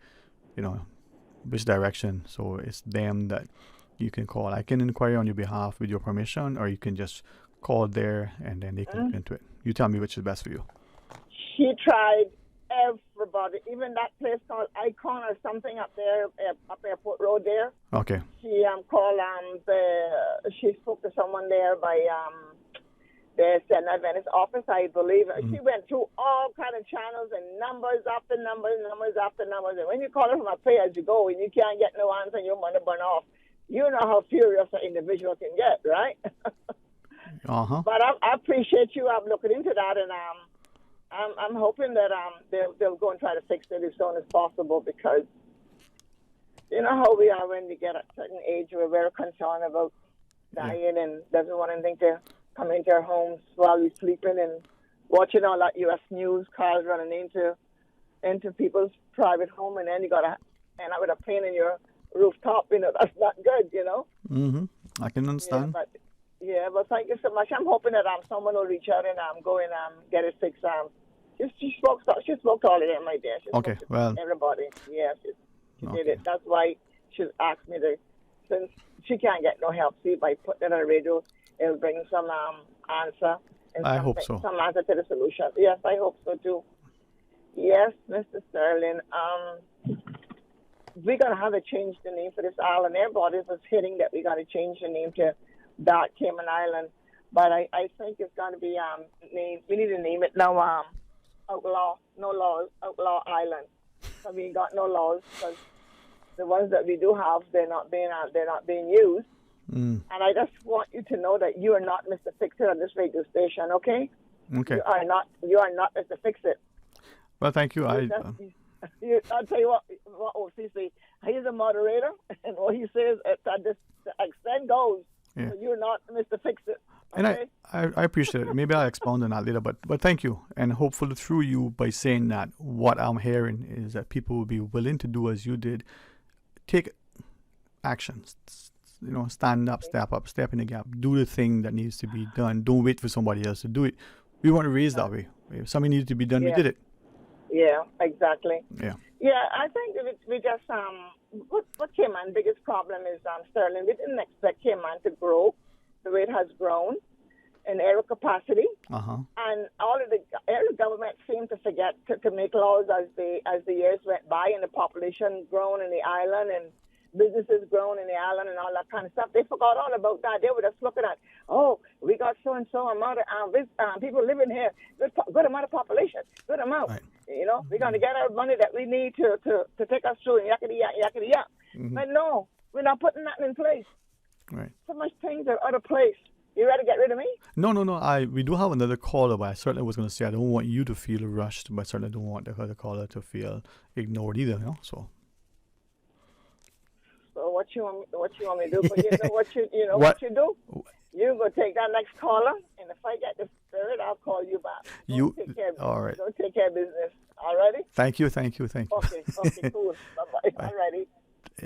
which direction. So it's them that you can call. I can inquire on your behalf with your permission, or you can just call there, and then they can look into it. You tell me which is best for you. She tried everybody, even that place called Icon or something up there, up Airport Road there. Okay. She called she spoke to someone there by the St. Adventist office, I believe. She went through all kind of channels and numbers after numbers, numbers after numbers. And when you call her from a pay-as-you-go and you can't get no answer and your money burn off, you know how furious an individual can get, right? But I appreciate you looking into that, and I'm hoping that they'll go and try to fix it as soon as possible, because you know how we are when we get at a certain age. We're very concerned about dying and doesn't want anything to come into our homes while we're sleeping, and watching all that U.S. news, cars running into people's private home, and then you got to end up with a plane in your rooftop. You know, that's not good, you know. I can understand. But thank you so much. I'm hoping that someone will reach out and go and get it fixed. She spoke to all of them, my dear. She Okay, spoke to well. everybody. Yeah, she did it. That's why she asked me to, since she can't get no help, see, by putting it on the radio, it'll bring some answer. And I hope so. Some answer to the solution. Yes, I hope so too. Yes, Mr. Sterling. We're going to have to change the name for this island. Everybody was hitting that we got to change the name to Dark Cayman Island. But I think it's going to be named, we need to name it now Outlaw, no laws, Outlaw Island. So we ain't got no laws, because the ones that we do have, they're not being used. And I just want you to know that you are not Mr. Fix-It on this radio station, okay? Okay. You are not Mr. Fix-It. Well, thank you. I'll tell you what OCC, he's a moderator, and what he says to this extent goes. Yeah. So you're not Mr. Fix-It. And okay? I appreciate it. Maybe I'll expound on that later, but thank you. And hopefully through you, by saying that, what I'm hearing is that people will be willing to do as you did. Take actions. You know, stand up, step in the gap. Do the thing that needs to be done. Don't wait for somebody else to do it. We want to raise that way. If something needed to be done, we did it. Yeah, exactly. Yeah. Yeah, I think we just what Cayman biggest problem is Sterling. We didn't expect Cayman to grow the way it has grown in area capacity, and all of the area government seemed to forget to make laws as the years went by, and the population grown in the island and businesses grown in the island and all that kind of stuff. They forgot all about that. They were just looking at, we got so and so amount of people living here, good amount of population, good amount. Right. You know, we're going to get our money that we need to take us through, and yakety yak. But no, we're not putting that in place. Right. So much things are out of place. You ready to get rid of me? No. We do have another caller, but I certainly was going to say I don't want you to feel rushed, but I certainly don't want the other caller to feel ignored either. You know, so what you want me to do? But you know what you do? You go take that next caller, and if I get the spirit, I'll call you back. Take care of all right. Don't take care of business. All righty? Thank you. Okay, cool. Bye-bye. All righty.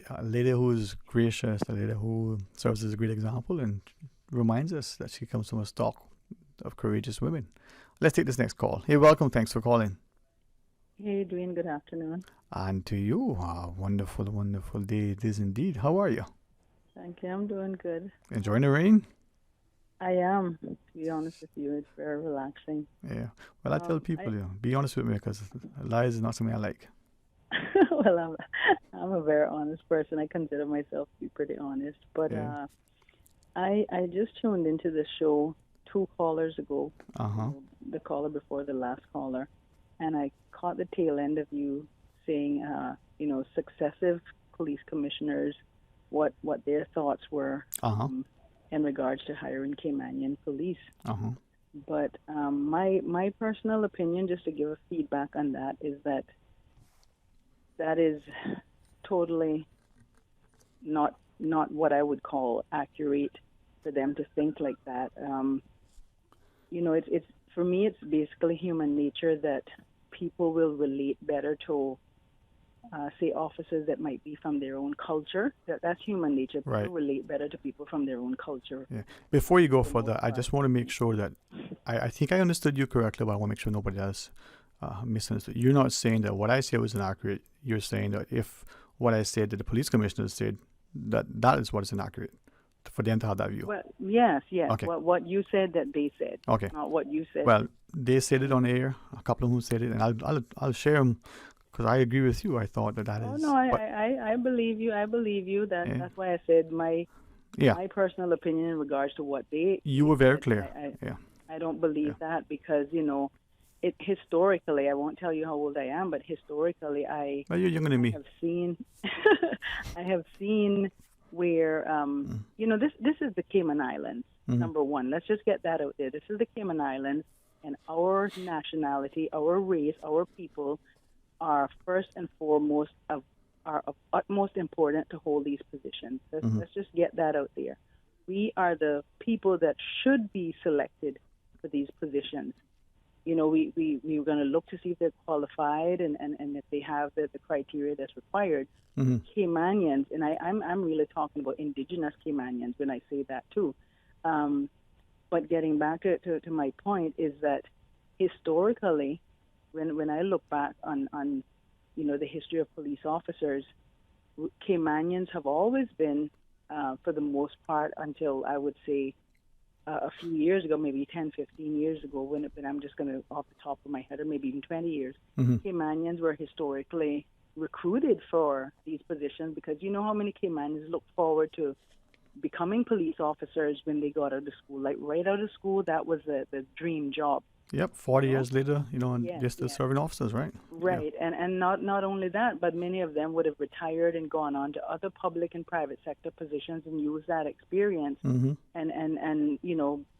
A lady who is gracious, a lady who serves as a great example and reminds us that she comes from a stock of courageous women. Let's take this next call. Hey, welcome. Thanks for calling. Hey, Dwayne. Good afternoon. And to you, a wonderful, wonderful day it is indeed. How are you? Thank you. I'm doing good. Enjoying the rain? I am. To be honest with you, it's very relaxing. Yeah. Well, I tell people, be honest with me, because lies is not something I like. Well, I'm a very honest person. I consider myself to be pretty honest. But I just tuned into the show 2 callers ago, the caller before the last caller, and I caught the tail end of you saying, successive police commissioners, what their thoughts were in regards to hiring Caymanian police. But my personal opinion, just to give a feedback on that, is that is totally not what I would call accurate for them to think like that. It's for me, it's basically human nature that people will relate better to, say, officers that might be from their own culture. That's human nature. People relate better to people from their own culture. Yeah. Before you go further, I just want to make sure that I think I understood you correctly, but I want to make sure nobody else misunderstood. You're not saying that what I said was inaccurate. You're saying that if what I said that the police commissioner said, that is what is inaccurate for them to have that view. Well, yes. Okay. What you said that they said. Okay. Not what you said. Well, they said it on air. A couple of them said it, and I'll share them because I agree with you. I thought that is. No, I believe you. I believe you. That's why I said my personal opinion in regards to what they. You were very clear. I don't believe that because, it historically, I won't tell you how old I am, but historically Well, you're younger than me. I have seen where, this is the Cayman Islands, number one. Let's just get that out there. This is the Cayman Islands, and our nationality, our race, our people are first and foremost are of utmost importance to hold these positions. Let's just get that out there. We are the people that should be selected for these positions. We're going to look to see if they're qualified and if they have the criteria that's required. Caymanians, and I'm really talking about indigenous Caymanians when I say that too. But getting back to my point is that historically, when I look back on the history of police officers, Caymanians have always been, for the most part, until I would say a few years ago, maybe 10, 15 years ago, when I'm just going to, off the top of my head, or maybe even 20 years, Caymanians were historically recruited for these positions because you know how many Caymanians look forward to becoming police officers when they got out of school. Like right out of school, that was the dream job. Yep, 40 years later, they're still serving officers, right? Right, yeah. and not only that, but many of them would have retired and gone on to other public and private sector positions and used that experience and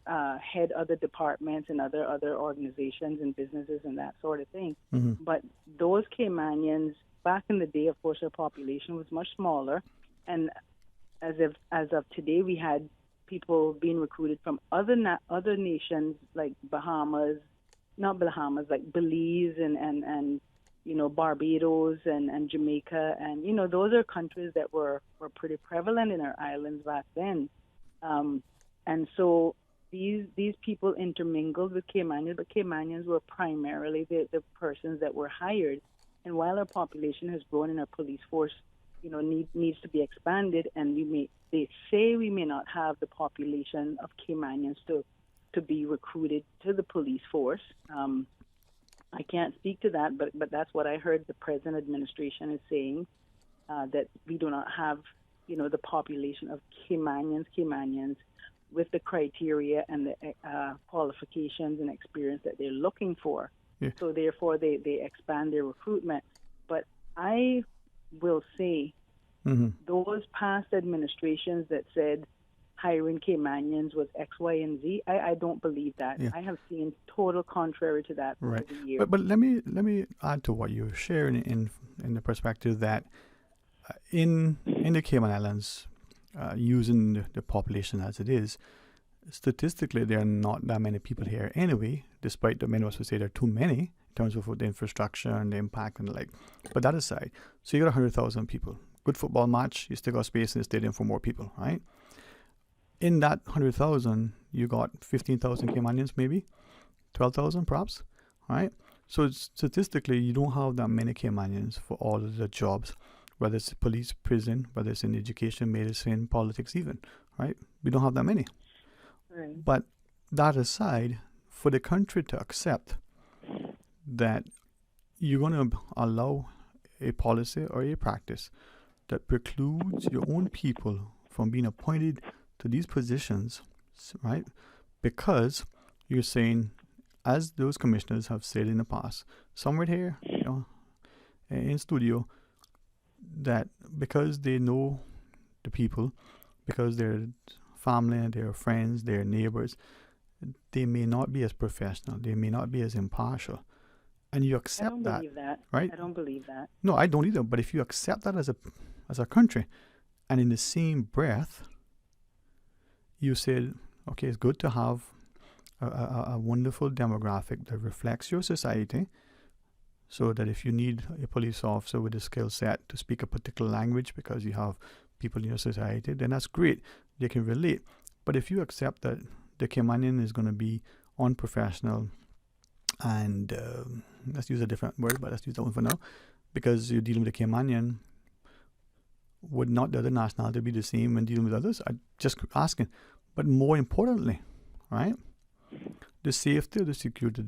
head other departments and other organizations and businesses and that sort of thing. But those Caymanians, back in the day, of course, their population was much smaller, and as of today, we had people being recruited from other nations like like Belize and Barbados and Jamaica, and those are countries that were pretty prevalent in our islands back then, and so these people intermingled with Caymanians, but Caymanians were primarily the persons that were hired. And while our population has grown and our police force needs to be expanded, and they say we may not have the population of Caymanians to be recruited to the police force. I can't speak to that, but that's what I heard the present administration is saying, that we do not have, the population of Caymanians with the criteria and the qualifications and experience that they're looking for. Yeah. So therefore they expand their recruitment. But I will say those past administrations that said hiring Caymanians was X, Y, and Z, I don't believe that. Yeah. I have seen total contrary to that over the years. But let me add to what you're sharing in the perspective that in the Cayman Islands, using the population as it is, statistically there are not that many people here anyway, despite the many of us would say there are too many in terms of the infrastructure and the impact and the like. But that aside, so you got 100,000 people. Good football match, you still got space in the stadium for more people, right? In that 100,000, you got 15,000 Caymanians, maybe 12,000 perhaps, right? So statistically, you don't have that many Caymanians for all of the jobs, whether it's police, prison, whether it's in education, medicine, politics even, right? We don't have that many. Right. But that aside, for the country to accept that you're going to allow a policy or a practice that precludes your own people from being appointed to these positions, right? Because you're saying, as those commissioners have said in the past, somewhere here, in studio, that because they know the people, because they're family, they're friends, they're neighbors, they may not be as professional, they may not be as impartial. And you accept that. I don't believe that. Right? I don't believe that. No, I don't either. But if you accept that as a country, and in the same breath, you said, okay, it's good to have a wonderful demographic that reflects your society, so that if you need a police officer with a skill set to speak a particular language because you have people in your society, then that's great. They can relate. But if you accept that the Caymanian is going to be unprofessional and let's use a different word, but let's use that one for now, because you're dealing with a Caymanian, would not the other nationality be the same when dealing with others? I'm just asking. But more importantly, right, the safety, the security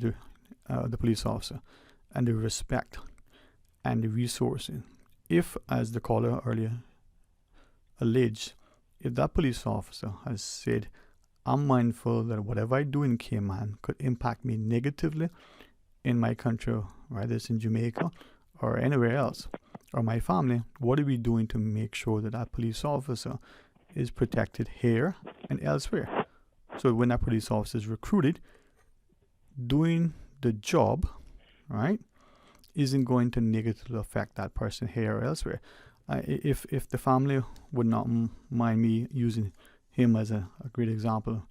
of the police officer, and the respect and the resourcing. If, as the caller earlier alleged, if that police officer has said, I'm mindful that whatever I do in Cayman could impact me negatively in my country, whether it's in Jamaica or anywhere else, or my family. What are we doing to make sure that that police officer is protected here and elsewhere? So when that police officer is recruited, doing the job, right, isn't going to negatively affect that person here or elsewhere. If the family would not mind me using him as a great example,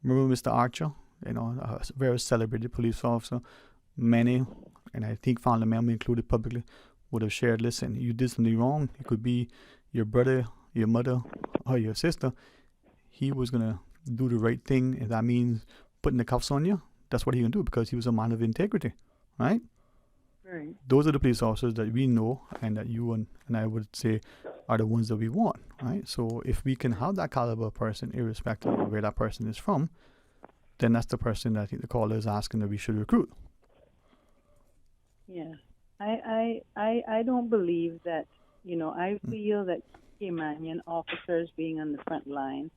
remember Mr. Archer, a very celebrated police officer. Many, and I think family member included publicly, would have shared, listen, you did something wrong. It could be your brother, your mother, or your sister. He was going to do the right thing, and that means putting the cuffs on you. That's what he can do because he was a man of integrity, right? Right. Those are the police officers that we know and that you and I would say are the ones that we want, right? So if we can have that caliber person, irrespective of where that person is from, then that's the person that I think the caller is asking that we should recruit. Yeah. I don't believe that, I feel that Caymanian officers being on the front line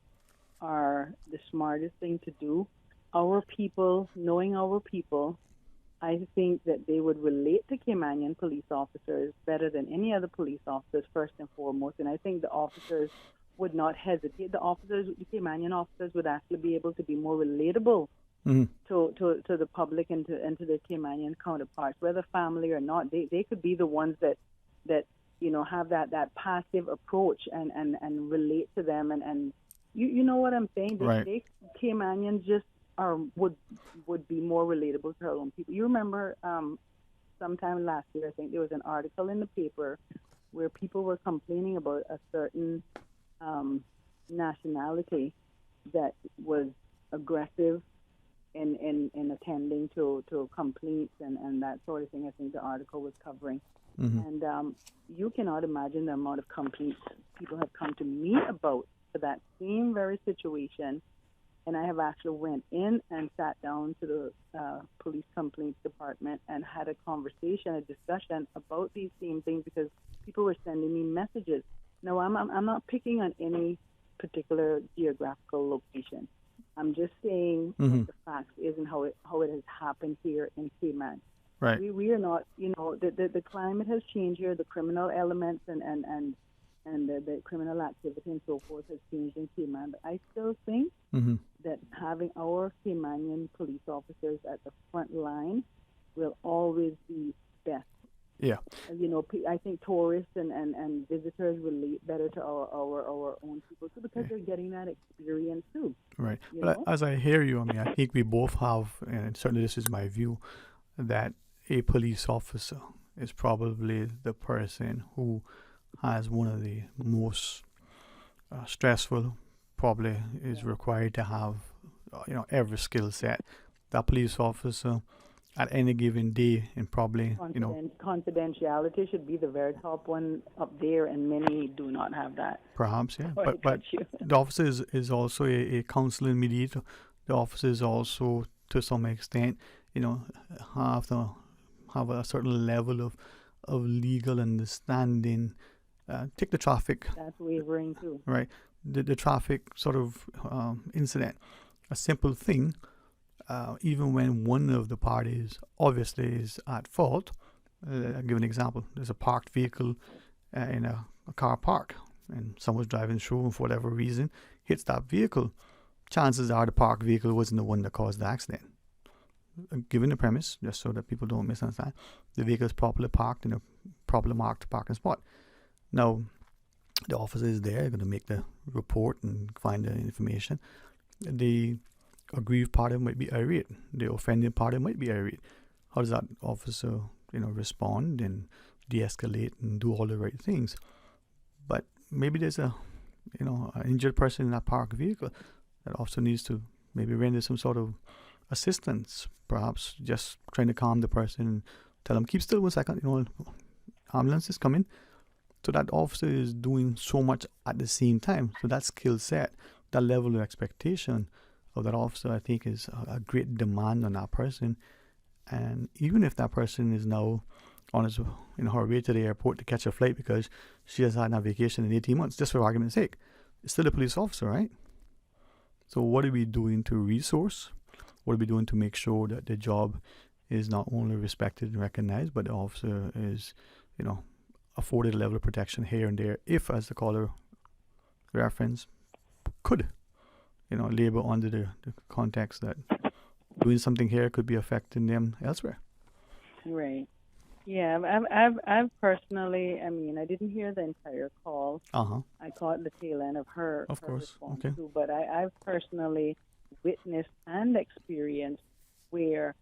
are the smartest thing to do. Our people, knowing our people, I think that they would relate to Caymanian police officers better than any other police officers, first and foremost. And I think the officers would not hesitate. The Caymanian officers would actually be able to be more relatable to the public and to their Caymanian counterparts, whether family or not. They could be the ones that have that passive approach and relate to them and you know what I'm saying? They Caymanians just would be more relatable to our own people. You remember sometime last year, I think there was an article in the paper where people were complaining about a certain nationality that was aggressive in attending to complaints and that sort of thing. I think the article was covering. Mm-hmm. And you cannot imagine the amount of complaints people have come to me about for that same very situation. And I have actually went in and sat down to the police complaints department and had a conversation, a discussion about these same things because people were sending me messages. No, I'm not picking on any particular geographical location. I'm just saying what the facts is and how it has happened here in Cayman. Right. We are not, the climate has changed here. The criminal elements and the criminal activity and so forth has changed in Cayman. But I still think that having our Caymanian police officers at the front line will always be best. Yeah. I think tourists and visitors relate better to our own people too because they're getting that experience too. Right. But as I hear you, I think we both have, and certainly this is my view, that a police officer is probably the person who has one of the most stressful, probably is required to have, every skill set. That police officer at any given day and probably, confidentiality should be the very top one up there, and many do not have that. Perhaps, yeah. But the officer is also a counselor and mediator. The officer is also, to some extent, have to have a certain level of legal understanding. Take the traffic. That's wavering too. Right. The traffic sort of incident. A simple thing, even when one of the parties obviously is at fault. I'll give an example. There's a parked vehicle in a car park, and someone's driving through and for whatever reason hits that vehicle. Chances are the parked vehicle wasn't the one that caused the accident. Given the premise, just so that people don't misunderstand, the vehicle is properly parked in a properly marked parking spot. Now, the officer is there, going to make the report and find the information. The aggrieved party might be irate. The offending party might be irate. How does that officer, respond and de-escalate and do all the right things? But maybe there's an injured person in that parked vehicle. That officer needs to maybe render some sort of assistance, perhaps just trying to calm the person and tell them, keep still 1 second, ambulance is coming. So that officer is doing so much at the same time. So that skill set, that level of expectation of that officer, I think is a great demand on that person. And even if that person is now on her way to the airport to catch a flight because she has had a vacation in 18 months, just for argument's sake, it's still a police officer, right? So what are we doing to resource? What are we doing to make sure that the job is not only respected and recognized, but the officer is, afforded a level of protection here and there, if, as the caller reference, could, labor under the context that doing something here could be affecting them elsewhere. Right. Yeah, I've personally, I didn't hear the entire call. I caught the tail end of her response too, but I've personally witnessed and experienced where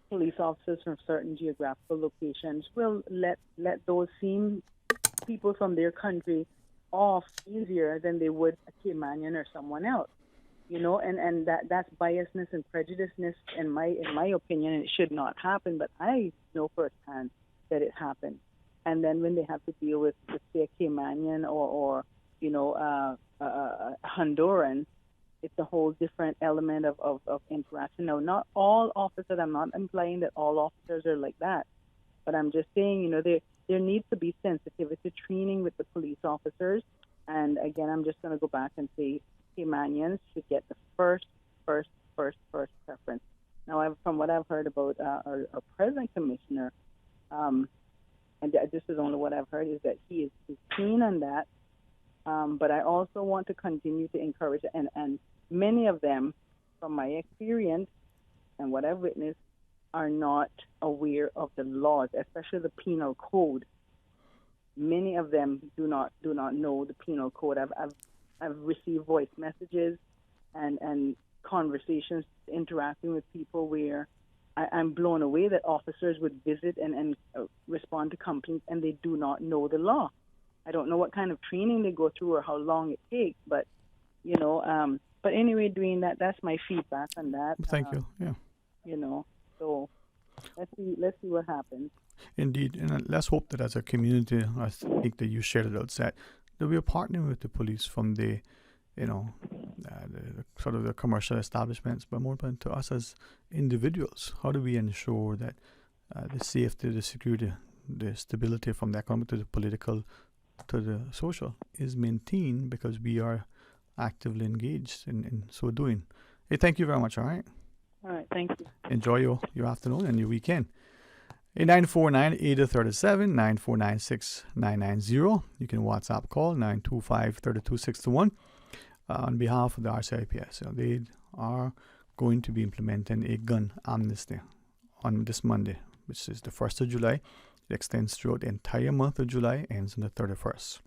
police officers from certain geographical locations will let those same people from their country off easier than they would a Caymanian or someone else. And that's biasness and prejudiceness in my opinion, and it should not happen, but I know firsthand that it happened. And then when they have to deal with say, a Caymanian or a Honduran, it's a whole different element of interaction. Now, not all officers, I'm not implying that all officers are like that, but I'm just saying, there needs to be sensitivity training with the police officers. And again, I'm just going to go back and say Caymanians should get the first preference. Now, from what I've heard about our present commissioner, and this is only what I've heard, is that he is keen on that. But I also want to continue to encourage, and many of them, from my experience and what I've witnessed, are not aware of the laws, especially the penal code. Many of them do not know the penal code. I've received voice messages and conversations interacting with people where I'm blown away that officers would visit and respond to complaints and they do not know the law. I don't know what kind of training they go through or how long it takes, but but anyway, Dwayne, that's my feedback on that. Thank you. Yeah. So let's see what happens. Indeed, and let's hope that as a community, I think that you shared it outside, that we are partnering with the police from the sort of the commercial establishments, but more important to us as individuals. How do we ensure that the safety, the security, the stability from the economic to the political to the social is maintained because we are actively engaged in so doing. Hey, thank you very much, all right? All right, thank you. Enjoy your afternoon and your weekend. 949-8037, 949-6990. You can WhatsApp call 925-32621 on behalf of the RCIPS. They are going to be implementing a gun amnesty on this Monday, which is the 1st of July. It extends throughout the entire month of July, ends on the 31st.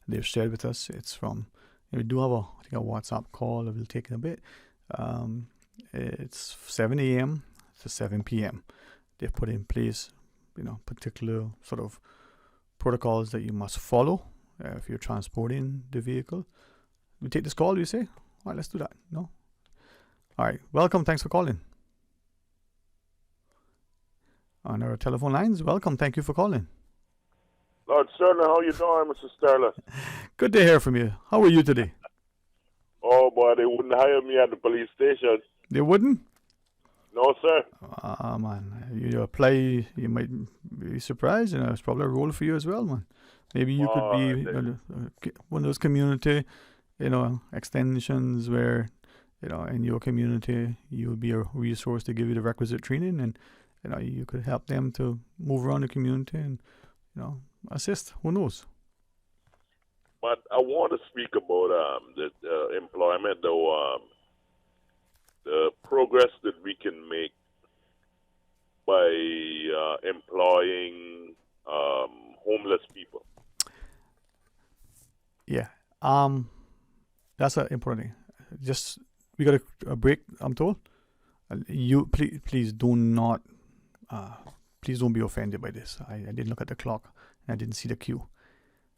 They've shared with us, it's from, we do have a WhatsApp call that will take in a bit. It's 7 a.m. to 7 p.m. They've put in place, particular sort of protocols that you must follow if you're transporting the vehicle. We take this call, you say? All right, let's do that. No? All right, welcome. Thanks for calling. On our telephone lines, welcome. Thank you for calling. Lord Sterling, how you doing, Mr. Sterling? Good to hear from you. How are you today? Oh, boy, they wouldn't hire me at the police station. They wouldn't? No, sir. Man, you apply, you might be surprised. It's probably a role for you as well, man. Maybe you could be one of those community, extensions where, in your community, you would be a resource to give you the requisite training, and you could help them to move around the community and, assist. Who knows? But I want to speak about the employment, though. The progress that we can make by employing homeless people. Yeah, that's an important thing. Just we got a break. I'm told. You please do not. Please don't be offended by this. I didn't look at the clock and I didn't see the queue.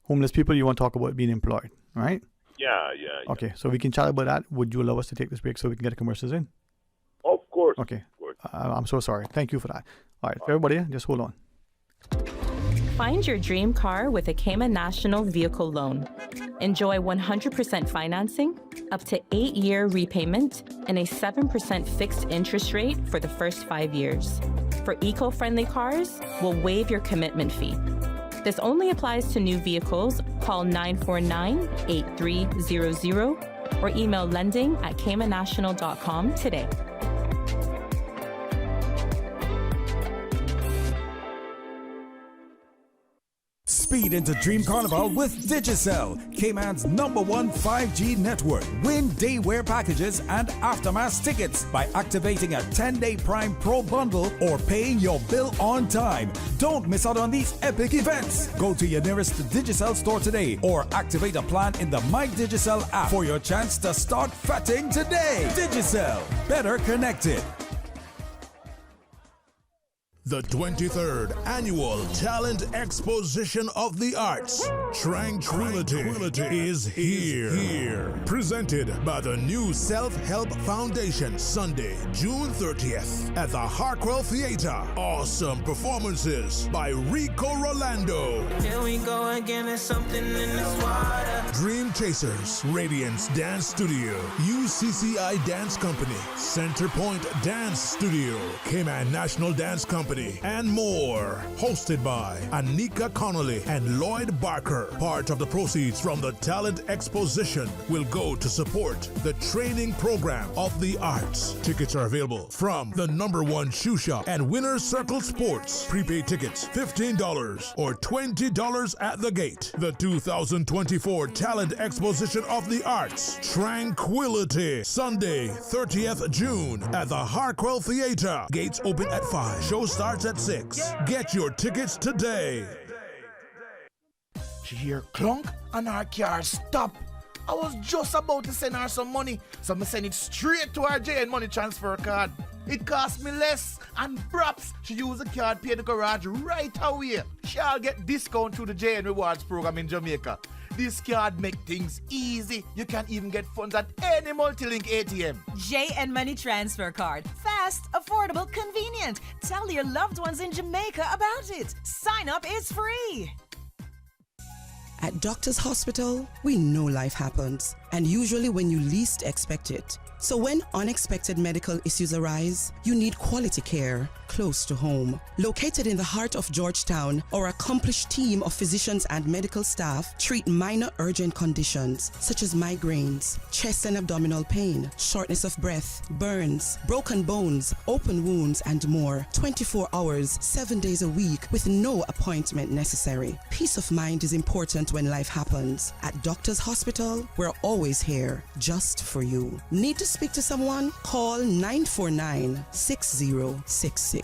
Homeless people, you want to talk about being employed, right? Yeah. Okay, so we can chat about that. Would you allow us to take this break so we can get the commercials in? Of course. Okay. I'm so sorry. Thank you for that. All right, everybody, just hold on. Find your dream car with a Cayman National Vehicle Loan. Enjoy 100% financing, up to 8-year repayment, and a 7% fixed interest rate for the first 5 years. For eco-friendly cars, we'll waive your commitment fee. This only applies to new vehicles. Call 949-8300 or email lending@caymannational.com today. Speed into Dream Carnival with Digicel, Cayman's #1 5G network. Win day-wear packages and aftermath tickets by activating a 10-day Prime Pro bundle or paying your bill on time. Don't miss out on these epic events. Go to your nearest Digicel store today or activate a plan in the My Digicel app for your chance to start fetting today. Digicel, better connected. The 23rd Annual Talent Exposition of the Arts, Tranquility, is here. Presented by the New Self-Help Foundation, Sunday, June 30th at the Harkwell Theater. Awesome performances by Rico Rolando. Here we go again, there's something in this water. Dream Chasers, Radiance Dance Studio, UCCI Dance Company, Centerpoint Dance Studio, Cayman National Dance Company, and more. Hosted by Anika Connolly and Lloyd Barker. Part of the proceeds from the Talent Exposition will go to support the training program of the arts. Tickets are available from the #1 shoe shop and Winner's Circle Sports. Prepaid tickets $15 or $20 at the gate. The 2024 Talent Exposition of the Arts, Tranquility, Sunday, 30th June at the Harkwell Theater. Gates open at 5. Show starts at 6. Get your tickets today. She hear clunk and her car stop. I was just about to send her some money, so I send it straight to her JN money transfer card. It cost me less, and perhaps she use the card pay the garage right away. She'll get discount through the JN Rewards program in Jamaica. This card make things easy. You can even get funds at any multi-link ATM. JN Money Transfer Card. Fast, affordable, convenient. Tell your loved ones in Jamaica about it. Sign up is free. At Doctors Hospital, we know life happens, and usually when you least expect it. So when unexpected medical issues arise, you need quality care close to home. Located in the heart of Georgetown, our accomplished team of physicians and medical staff treat minor urgent conditions such as migraines, chest and abdominal pain, shortness of breath, burns, broken bones, open wounds, and more. 24 hours, 7 days a week with no appointment necessary. Peace of mind is important when life happens. At Doctors Hospital, we're always here just for you. Need to speak to someone? Call 949-6066.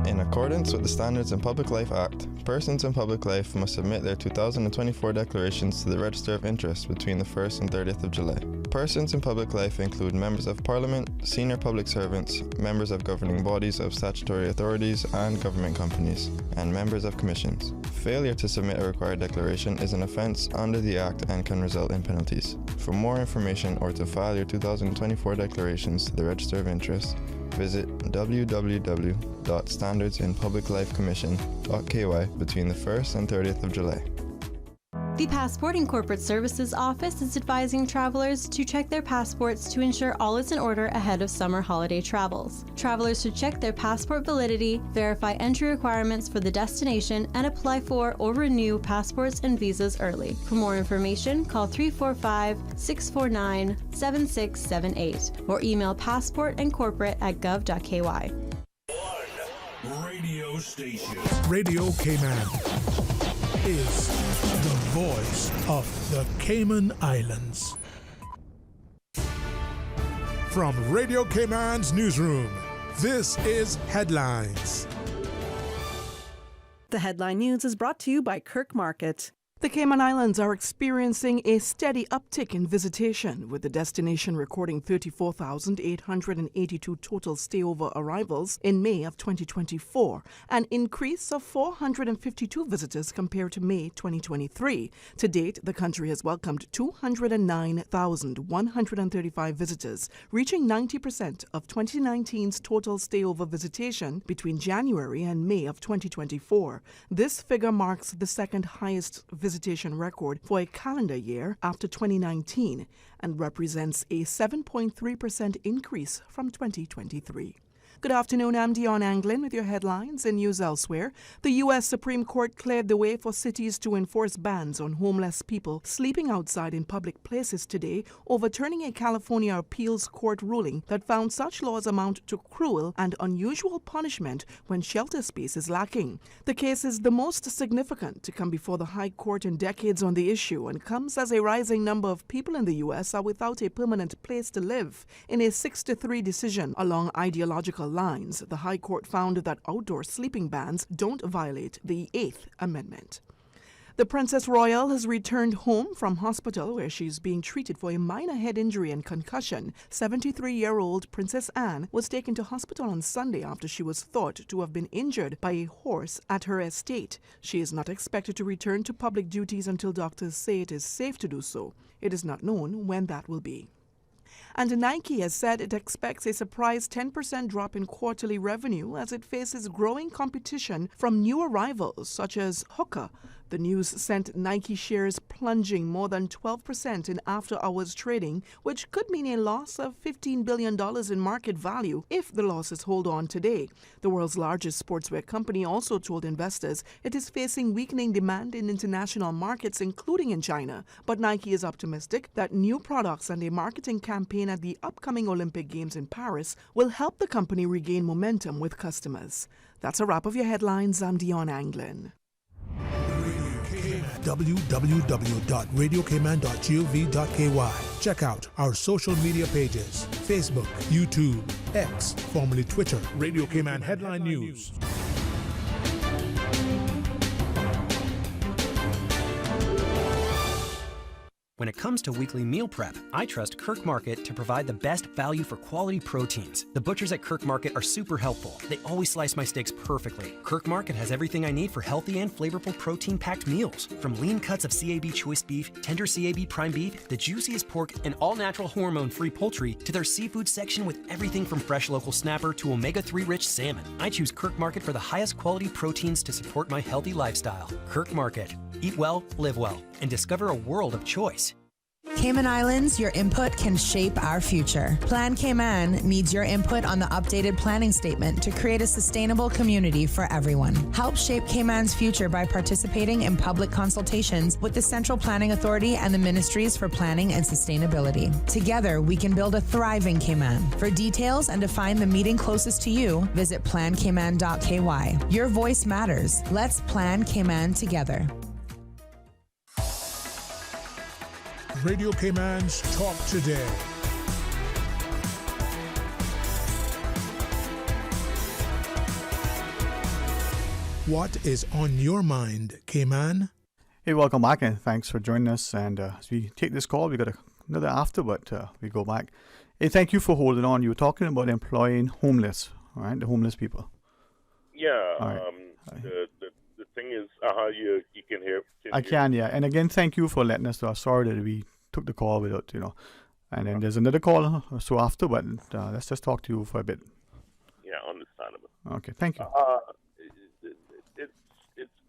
In accordance with the Standards in Public Life Act, persons in public life must submit their 2024 declarations to the Register of Interest between the 1st and 30th of July. Persons in public life include members of Parliament, senior public servants, members of governing bodies of statutory authorities and government companies, and members of commissions. Failure to submit a required declaration is an offence under the Act and can result in penalties. For more information or to file your 2024 declarations to the Register of Interest, visit www.standardsinpubliclifecommission.ky between the 1st and 30th of July. The Passport and Corporate Services Office is advising travelers to check their passports to ensure all is in order ahead of summer holiday travels. Travelers should check their passport validity, verify entry requirements for the destination, and apply for or renew passports and visas early. For more information, call 345-649-7678 or email passportandcorporate@gov.ky. Radio station. Radio Cayman is the voice of the Cayman Islands. From Radio Cayman's newsroom, this is Headlines. The headline news is brought to you by Kirk Market. The Cayman Islands are experiencing a steady uptick in visitation, with the destination recording 34,882 total stayover arrivals in May of 2024, an increase of 452 visitors compared to May 2023. To date, the country has welcomed 209,135 visitors, reaching 90% of 2019's total stayover visitation between January and May of 2024. This figure marks the second highest visitation record for a calendar year after 2019 and represents a 7.3% increase from 2023. Good afternoon, I'm Dion Anglin with your headlines and news elsewhere. The U.S. Supreme Court cleared the way for cities to enforce bans on homeless people sleeping outside in public places today, overturning a California appeals court ruling that found such laws amount to cruel and unusual punishment when shelter space is lacking. The case is the most significant to come before the High Court in decades on the issue and comes as a rising number of people in the U.S. are without a permanent place to live. In a 6-3 decision along ideological lines, the High Court found that outdoor sleeping bans don't violate the 8th Amendment. The Princess Royal has returned home from hospital where she's being treated for a minor head injury and concussion. 73-year-old Princess Anne was taken to hospital on Sunday after she was thought to have been injured by a horse at her estate. She is not expected to return to public duties until doctors say it is safe to do so. It is not known when that will be. And Nike has said it expects a surprise 10% drop in quarterly revenue as it faces growing competition from new arrivals such as Hoka. The news sent Nike shares plunging more than 12% in after-hours trading, which could mean a loss of $15 billion in market value if the losses hold on today. The world's largest sportswear company also told investors it is facing weakening demand in international markets, including in China. But Nike is optimistic that new products and a marketing campaign at the upcoming Olympic Games in Paris will help the company regain momentum with customers. That's a wrap of your headlines. I'm Dion Anglin. www.radiocayman.gov.ky. Check out our social media pages: Facebook, YouTube, X, formerly Twitter, Radio Cayman Headline News. When it comes to weekly meal prep, I trust Kirk Market to provide the best value for quality proteins. The butchers at Kirk Market are super helpful. They always slice my steaks perfectly. Kirk Market has everything I need for healthy and flavorful protein-packed meals. From lean cuts of CAB choice beef, tender CAB prime beef, the juiciest pork, and all-natural hormone-free poultry, to their seafood section with everything from fresh local snapper to omega-3 rich salmon. I choose Kirk Market for the highest quality proteins to support my healthy lifestyle. Kirk Market. Eat well, live well, and discover a world of choice. Cayman Islands, your input can shape our future. Plan Cayman needs your input on the updated planning statement to create a sustainable community for everyone. Help shape Cayman's future by participating in public consultations with the Central Planning Authority and the Ministries for Planning and Sustainability. Together, we can build a thriving Cayman. For details and to find the meeting closest to you, visit plancayman.ky. Your voice matters. Let's plan Cayman together. Radio Cayman's Talk Today. What is on your mind, Cayman? Hey, welcome back and thanks for joining us. And as we take this call, we got another after, but we go back. Hey, thank you for holding on. You were talking about employing homeless, right? The homeless people. Yeah. All right. The thing is, you can hear. I can, yeah. And again, thank you for letting us know. Sorry that we took the call without, And then there's another call so after, but let's just talk to you for a bit. Yeah, understandable. Okay, thank you.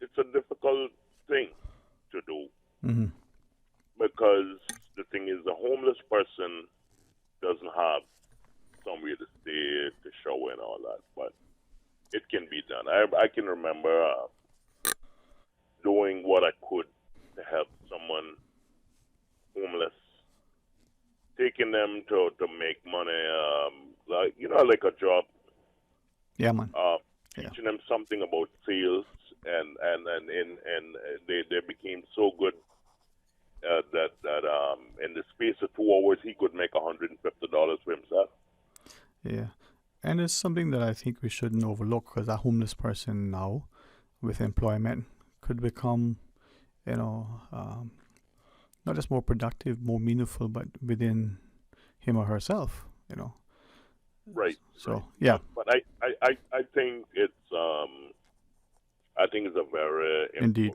It's a difficult thing to do because the thing is, the homeless person doesn't have somewhere to stay, to shower, and all that, but it can be done. I can remember doing what I could to help someone homeless, taking them to make money, like a job. Yeah, man. Teaching them something about sales, and they became so good that in the space of 2 hours he could make $150 for himself. Yeah, and it's something that I think we shouldn't overlook, because that homeless person now, with employment, could become, not just more productive, more meaningful, but within him or herself, Right. So, right. yeah. But I think it's a very indeed.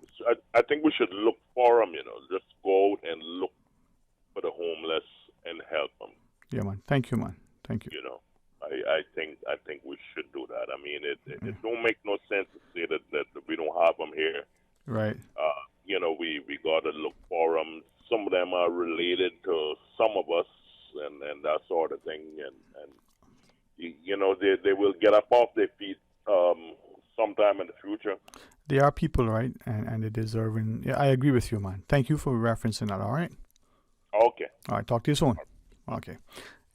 I think we should look for them. Just go out and look for the homeless and help them. Yeah, man. Thank you, man. Thank you. I think we should do that. I mean, it don't make no sense to say that we don't have them here. Right. We got to look for them. Some of them are related to some of us, and that sort of thing. And they will get up off their feet sometime in the future. They are people, right? And they deserve. And yeah, I agree with you, man. Thank you for referencing that. All right. Okay. All right. Talk to you soon. Okay.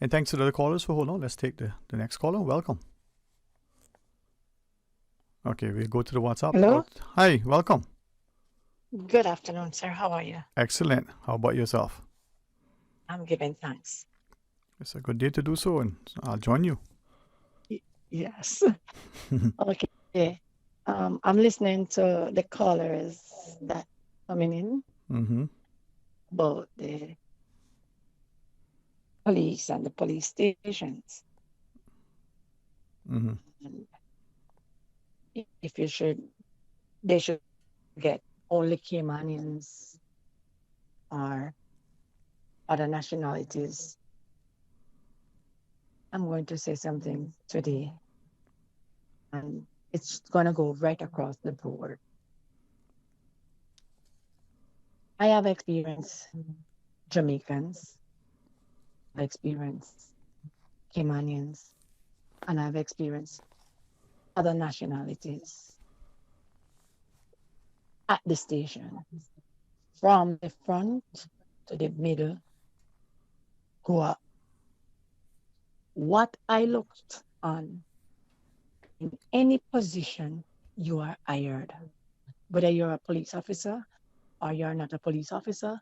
And thanks to the other callers for holding on. Let's take the next caller. Welcome. Okay, we'll go to the WhatsApp. Hello? Hi, welcome. Good afternoon, sir. How are you? Excellent. How about yourself? I'm giving thanks. It's a good day to do so, and I'll join you. Yes. Okay. I'm listening to the callers that coming in about the police and the police stations. And if they should get only Caymanians or other nationalities. I'm going to say something today, and it's going to go right across the board. I have experienced Jamaicans, I've experienced Caymanians, and I've experienced other nationalities at the station, from the front to the middle, go up. What I looked on, in any position you are hired, whether you're a police officer or you're not a police officer,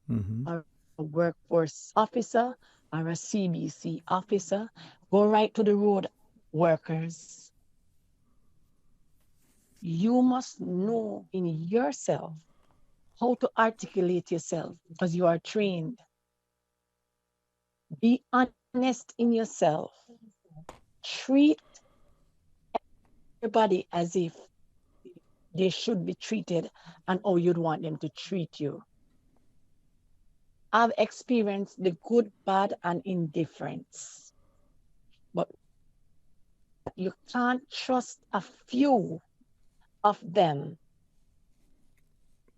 or a workforce officer or a CBC officer, go right to the road workers. You must know in yourself how to articulate yourself because you are trained. Be honest in yourself. Treat everybody as if they should be treated and how you'd want them to treat you. I've experienced the good, bad, and indifference. But you can't trust a few of them,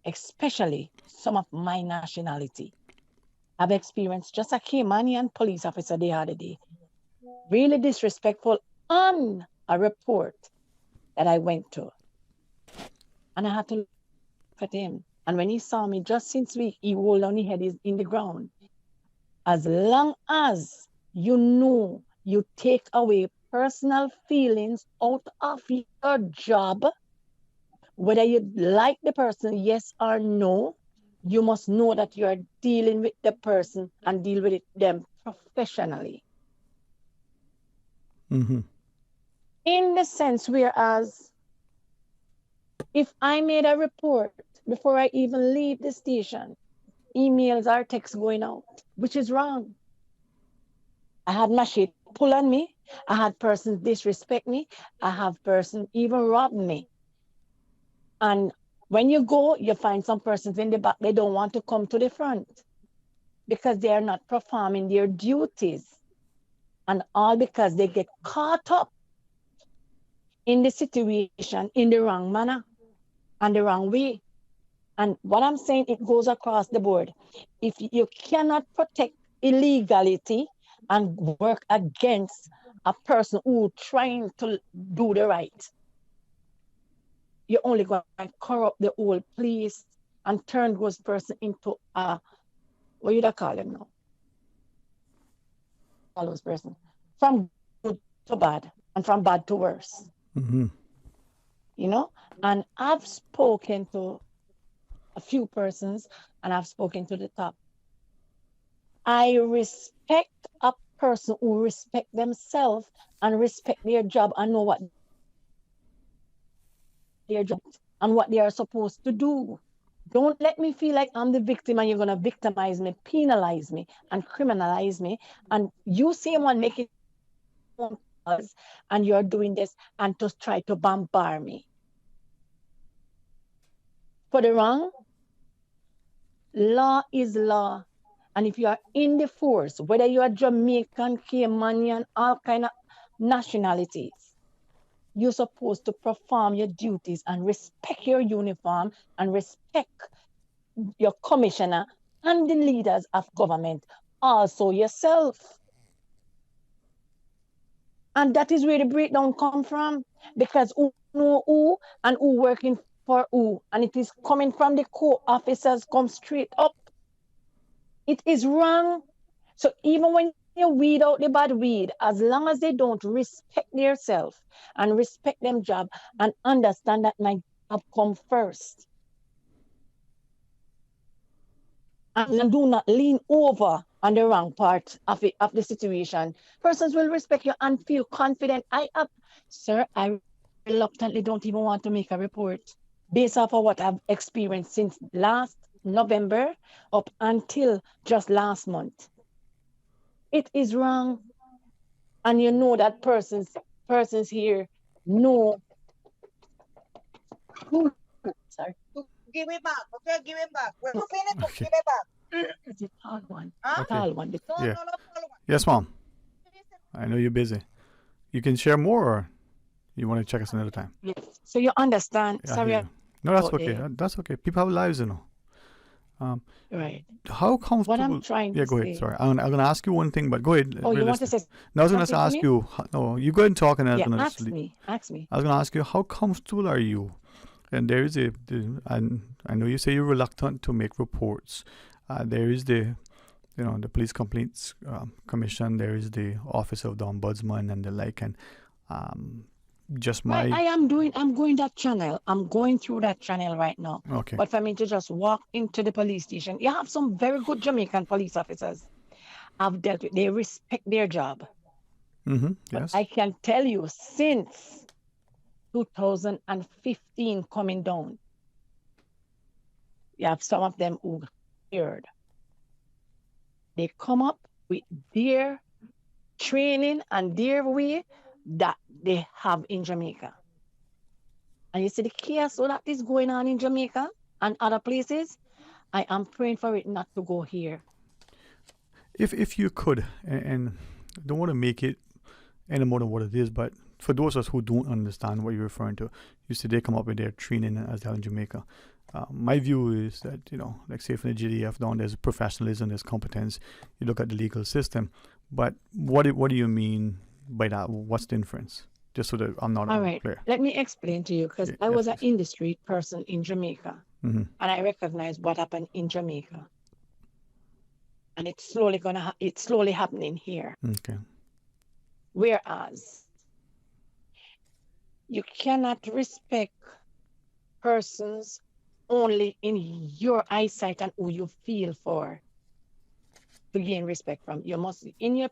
especially some of my nationality. I've experienced just a Caymanian police officer the other day, really disrespectful on a report that I went to. And I had to look at him. And when he saw me just since week, he rolled down his head in the ground. As long as you know you take away personal feelings out of your job, whether you like the person, yes or no, you must know that you are dealing with the person and deal with them professionally. In the sense, whereas if I made a report before I even leave the station, emails or texts going out, which is wrong. I had machete pull on me. I had persons disrespect me. I have persons even rob me. And when you go, you find some persons in the back, they don't want to come to the front because they are not performing their duties. And all because they get caught up in the situation in the wrong manner and the wrong way. And what I'm saying, it goes across the board. If you cannot protect illegality and work against a person who trying to do the right, you're only going to corrupt the whole police and turn those person into a, what you call them now? All those person. From good to bad and from bad to worse. You know? And I've spoken to a few persons and I've spoken to the top. I respect a person who respect themselves and respect their job and know what their job and what they are supposed to do. Don't let me feel like I'm the victim and you're going to victimize me, penalize me, and criminalize me. And you see one making phone calls and you're doing this and just try to bombard me. For the wrong, law is law. And if you are in the force, whether you are Jamaican, Caymanian, all kind of nationalities, you're supposed to perform your duties and respect your uniform and respect your commissioner and the leaders of government, also yourself. And that is where the breakdown come from, because who know who and who working for who, and it is coming from the co-officers come straight up. It is wrong. So even when you weed out the bad weed, as long as they don't respect themselves and respect them job and understand that my job come first, and do not lean over on the wrong part of the situation, persons will respect you and feel confident. Sir, I reluctantly don't even want to make a report based off of what I've experienced since last November up until just last month. It is wrong. And you know that persons here know who. Sorry. Give it back, okay? Give it back. When you finish, Okay. give it back. It's a tall one. Huh? Okay. Tall one. Yeah. Yes, Mom. I know you're busy. You can share more, or you want to check us another time? Yes. So you understand. Yeah, I Sorry. hear you. No, that's about okay. there. That's okay. People have lives, you know. Right. How comfortable? What I'm trying Yeah, to go ahead. say. Sorry, I'm going to ask you one thing, but go ahead. Oh, you want to say No, I was going to something to ask me? you. No, you go ahead and talk, and I was Yeah, going to ask me. Ask me. I was going to ask you, how comfortable are you? And there is and I know you say you're reluctant to make reports. There is the Police Complaints Commission. There is the Office of the Ombudsman and the like. And just my. Right, I'm going that channel. I'm going through that channel right now. Okay. But for me to just walk into the police station, you have some very good Jamaican police officers I've dealt with. They respect their job. Mm-hmm. But Yes. I can tell you, since 2015 coming down, you have some of them who scared. They come up with their training and their way that they have in Jamaica. And you see the chaos that is going on in Jamaica and other places, I am praying for it not to go here. If you could, and don't want to make it any more than what it is, but for those of us who don't understand what you're referring to, you see they come up with their training as they have in Jamaica. My view is that, like say from the GDF down, there's professionalism, there's competence. You look at the legal system, but what do you mean by that? What's the inference? Just so that I'm not All right, clear. let me explain to you, because I was an industry person in Jamaica, Mhm. and I recognize what happened in Jamaica, and it's slowly happening here. Okay. Whereas you cannot respect persons only in your eyesight and who you feel for to gain respect from. You must in your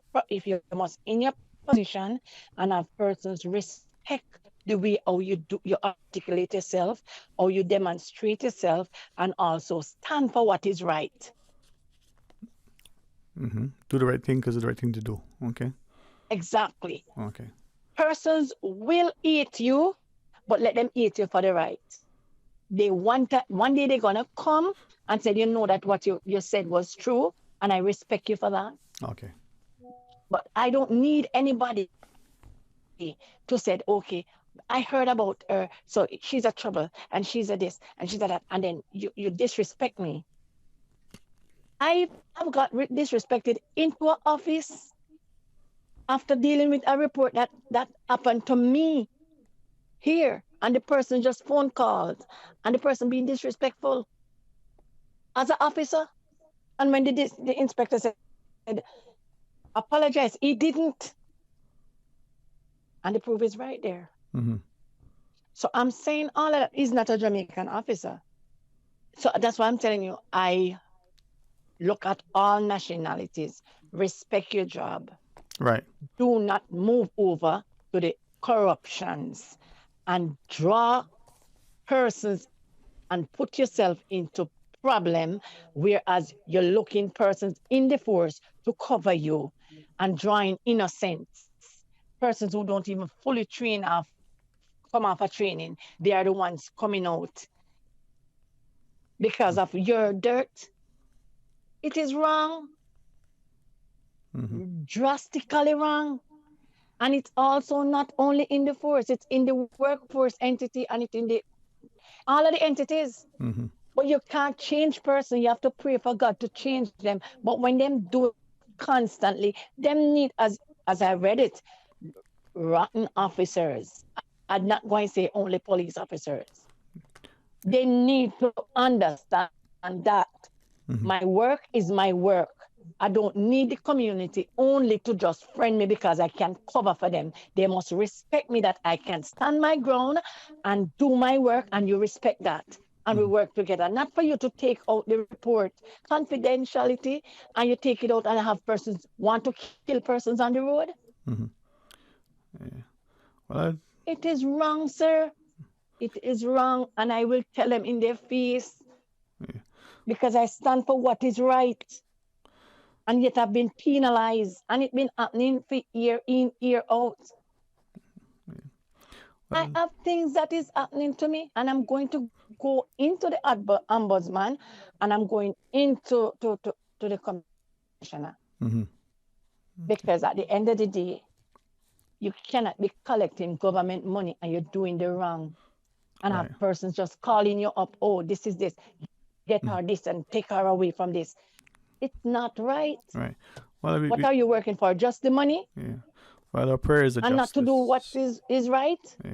position and have persons respect the way how you articulate yourself, how you demonstrate yourself, and also stand for what is right. Mm-hmm. Do the right thing because it's the right thing to do. Okay. Exactly. Okay. Persons will eat you, but let them eat you for the right. They want that one day they're gonna come and say, that what you said was true, and I respect you for that. Okay. But I don't need anybody to say, okay, I heard about her, so she's a trouble, and she's a this, and she's a that, and then you disrespect me. I've got disrespected into an office after dealing with a report that happened to me here, and the person just phone called, and the person being disrespectful as an officer. And when the inspector said, apologize, he didn't. And the proof is right there. Mm-hmm. So I'm saying all of that is not a Jamaican officer. So that's why I'm telling you, I look at all nationalities, respect your job. Right. Do not move over to the corruptions and draw persons and put yourself into problem, whereas you're looking persons in the force to cover you and drawing innocents, persons who don't even fully come off a training. They are the ones coming out because of your dirt. It is wrong. Mm-hmm. Drastically wrong. And it's also not only in the force, it's in the workforce entity, and it's in all of the entities. Mm-hmm. But you can't change person. You have to pray for God to change them. But when them do it constantly, them need, as I read it, rotten officers. I'm not going to say only police officers. They need to understand that my work is my work. I don't need the community only to just friend me because I can cover for them. They must respect me that I can stand my ground and do my work, and you respect that. And we work together. Not for you to take out the report, confidentiality, and you take it out and have persons want to kill persons on the road. Yeah. Well, it is wrong, sir. It is wrong, and I will tell them in their face because I stand for what is right. And yet I've been penalized, and it's been happening for year in, year out. I have things that is happening to me, and I'm going to go into the ombudsman, and I'm going into to the commissioner. Because at the end of the day, you cannot be collecting government money and you're doing the wrong. And have persons just calling you up, oh, this is this, get her this and take her away from this. It's not right. Right. Well, what are you working for? Just the money? Yeah. Well, our prayers are and justice. Not to do what is right? Yeah.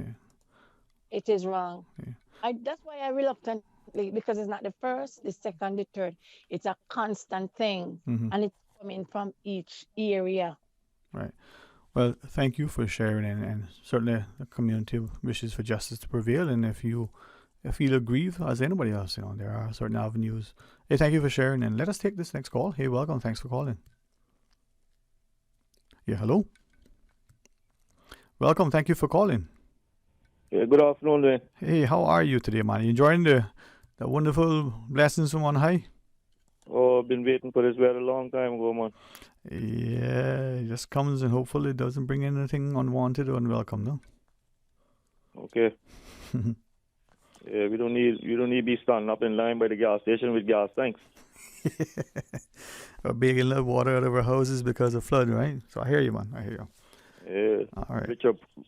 It is wrong. Yeah. That's why I reluctantly, because it's not the first, the second, the third. It's a constant thing. And it's coming from each area. Right. Well, thank you for sharing, and certainly the community wishes for justice to prevail. And if you feel aggrieved as anybody else, there are certain avenues. Hey, thank you for sharing, and let us take this next call. Hey, welcome. Thanks for calling. Yeah, hello. Welcome. Thank you for calling. Yeah, good afternoon, Dwayne. Hey, how are you today, man? You enjoying the wonderful blessings from on high? Oh, I've been waiting for this very long time ago, man. Yeah, it just comes and hopefully it doesn't bring anything unwanted or unwelcome, no? Okay. Yeah, you don't need to be standing up in line by the gas station with gas tanks. Or begging little water out of our houses because of flood, right? So I hear you, man. I hear you. Yeah. All right.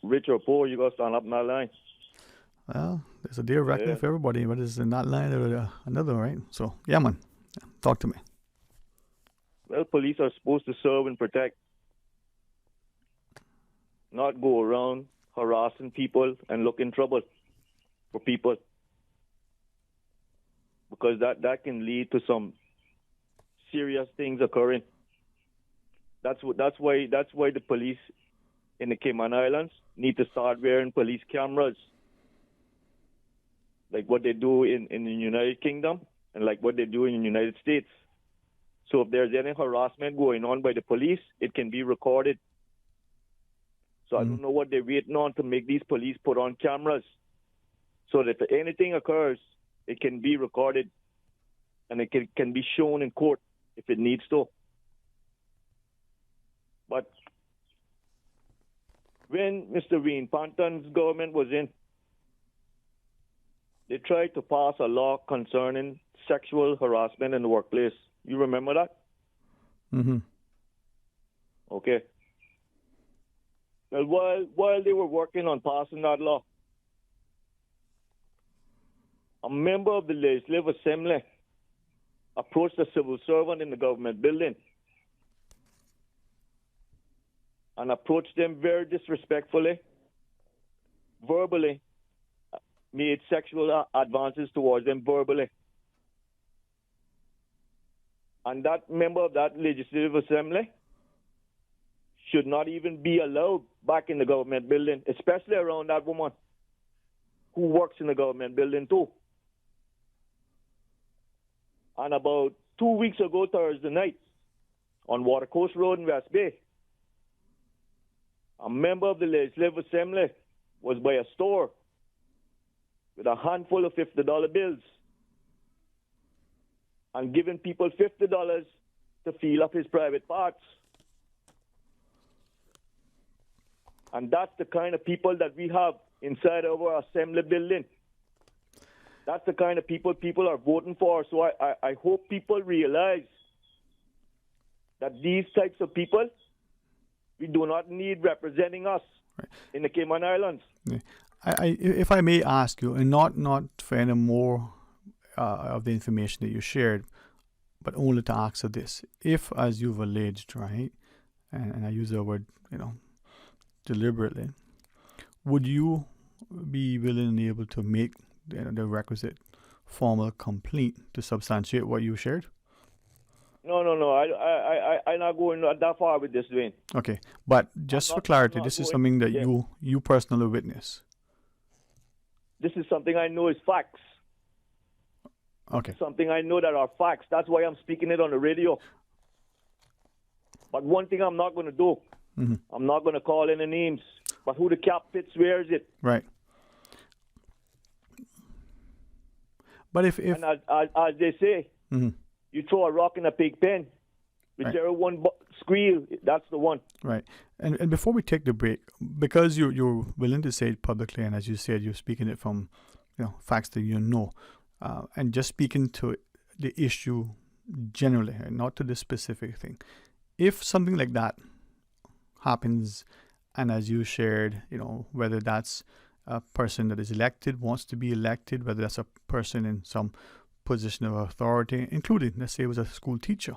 Rich or poor, you got to stand up in that line. Well, there's a dear reckoning for everybody, but it's in that line or another, right? So, yeah, man. Talk to me. Well, police are supposed to serve and protect, not go around harassing people and looking trouble for people, because that can lead to some serious things occurring. That's why the police in the Cayman Islands need to start wearing police cameras, like what they do in the United Kingdom and like what they do in the United States. So if there's any harassment going on by the police, it can be recorded. So I don't know what they're waiting on to make these police put on cameras, so that if anything occurs, it can be recorded and it can be shown in court if it needs to. But when Mr. Wayne Panton's government was in, they tried to pass a law concerning sexual harassment in the workplace. You remember that? Okay. Well, while they were working on passing that law, a member of the Legislative Assembly approached a civil servant in the government building and approached them very disrespectfully, verbally, made sexual advances towards them verbally. And that member of that Legislative Assembly should not even be allowed back in the government building, especially around that woman who works in the government building too. And about 2 weeks ago, Thursday night, on Watercoast Road in West Bay, a member of the Legislative Assembly was by a store with a handful of $50 bills and giving people $50 to feel up his private parts. And that's the kind of people that we have inside of our assembly building. That's the kind of people are voting for. So I hope people realize that these types of people, we do not need representing us in the Cayman Islands. Yeah. If I may ask you, and not for any more of the information that you shared, but only to ask of this: if, as you've alleged, right, and I use the word, deliberately, would you be willing and able to make the requisite formal complaint to substantiate what you shared? No. I'm not going that far with this, Dwayne. Okay, but just for clarity, this is something that you personally witness. This is something I know is facts. Okay. Something I know that are facts. That's why I'm speaking it on the radio. But one thing I'm not going to do, I'm not going to call any names. But who the cap fits, where is it? Right. But if and as they say, you throw a rock in a pig pen, whichever one squeal, that's the one. Right. And before we take the break, because you're willing to say it publicly, and as you said, you're speaking it from facts that you know, and just speaking to the issue generally, not to the specific thing. If something like that happens, and as you shared, whether that's a person that is elected, wants to be elected, whether that's a person in some position of authority, including, let's say it was a school teacher,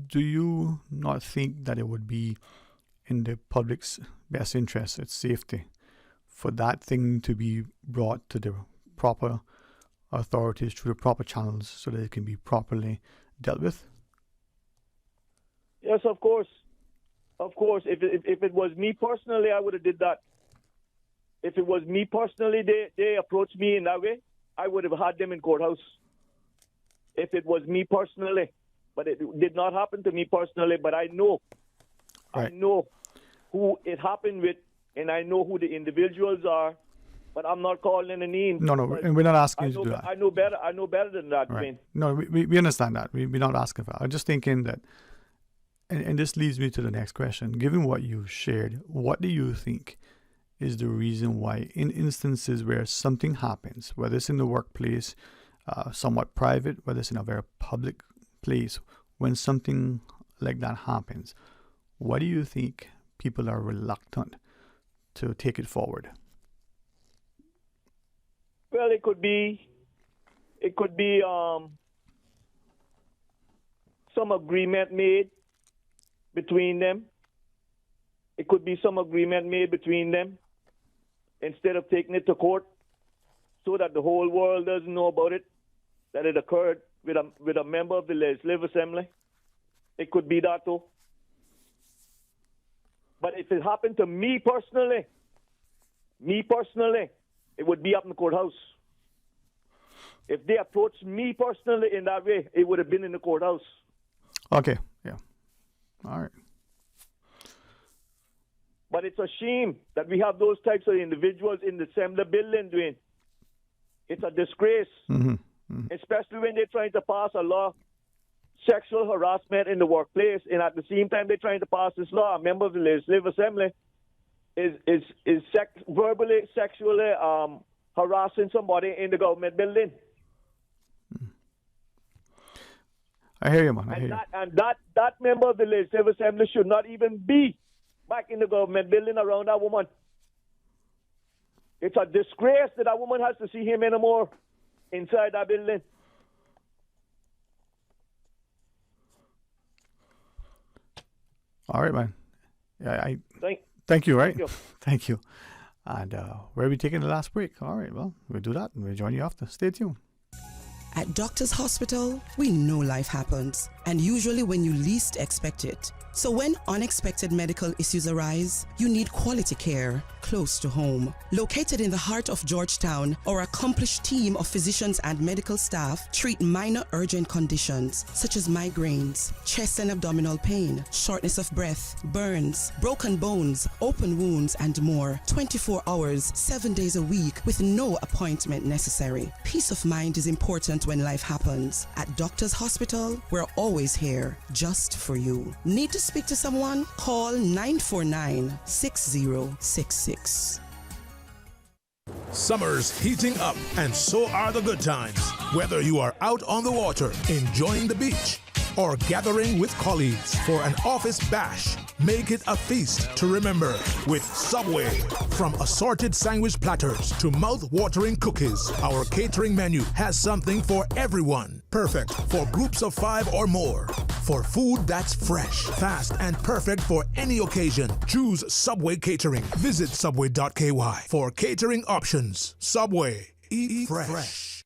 do you not think that it would be in the public's best interest, its safety, for that thing to be brought to the proper authorities through the proper channels so that it can be properly dealt with? Yes, of course. Of course. If it was me personally, I would have did that. If it was me personally, they approached me in that way, I would have had them in courthouse. If it was me personally. But it did not happen to me personally, but I know. Right. I know who it happened with, and I know who the individuals are, but I'm not calling any names. No, and we're not asking you to do that. I know better than that, right. Dwayne. No, we understand that. We're not asking for that. I'm just thinking that, and this leads me to the next question. Given what you shared, what do you think is the reason why in instances where something happens, whether it's in the workplace, somewhat private, whether it's in a very public place, when something like that happens, why do you think people are reluctant to take it forward? Well, it could be some agreement made between them. It could be some agreement made between them instead of taking it to court so that the whole world doesn't know about it, that it occurred with a member of the Legislative Assembly. It could be that too. But if it happened to me personally, it would be up in the courthouse. If they approached me personally in that way, it would have been in the courthouse. Okay, yeah. All right. But it's a shame that we have those types of individuals in the Assembly building, Dwayne. It's a disgrace. Especially when they're trying to pass a law, sexual harassment in the workplace, and at the same time they're trying to pass this law. A member of the Legislative Assembly is verbally, sexually harassing somebody in the government building. I hear you, man. And that member of the Legislative Assembly should not even be back in the government building around that woman. It's a disgrace that that woman has to see him anymore inside that building. All right, man. Yeah, thank you, right? Thank you. And where are we taking the last break? All right, well, we'll do that and we'll join you after. Stay tuned. At Doctors Hospital, we know life happens, and usually when you least expect it. So when unexpected medical issues arise, you need quality care close to home. Located in the heart of Georgetown, our accomplished team of physicians and medical staff treat minor urgent conditions such as migraines, chest and abdominal pain, shortness of breath, burns, broken bones, open wounds, and more. 24 hours, 7 days a week with no appointment necessary. Peace of mind is important when life happens. At Doctors Hospital, we're always here just for you. Need to speak to someone? Call 949-6066. Summer's heating up, and so are the good times. Whether you are out on the water, enjoying the beach, or gathering with colleagues for an office bash, make it a feast to remember with Subway. From assorted sandwich platters to mouth-watering cookies, our catering menu has something for everyone. Perfect for groups of 5 or more. for food that's fresh, fast, and perfect for any occasion. Choose Subway Catering. Visit subway.ky for catering options. Subway. Eat fresh.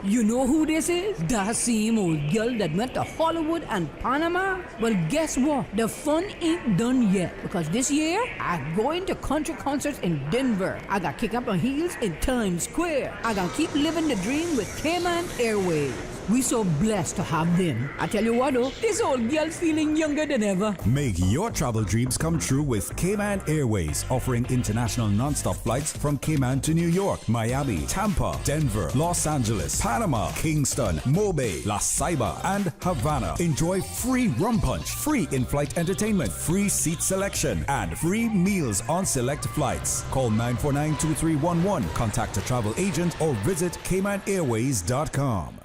You know who this is? That same old girl that went to Hollywood and Panama? Well, guess what? The fun ain't done yet, because this year, I'm going to country concerts in Denver. I got kick up my heels in Times Square. I got keep living the dream with Cayman Airways. We so blessed to have them. I tell you what though, this old girl's feeling younger than ever. Make your travel dreams come true with Cayman Airways, offering international non-stop flights from Cayman to New York, Miami, Tampa, Denver, Los Angeles, Panama, Kingston, Mobay, La Ceiba, and Havana. Enjoy free rum punch, free in-flight entertainment, free seat selection, and free meals on select flights. Call 949-2311, contact a travel agent, or visit CaymanAirways.com.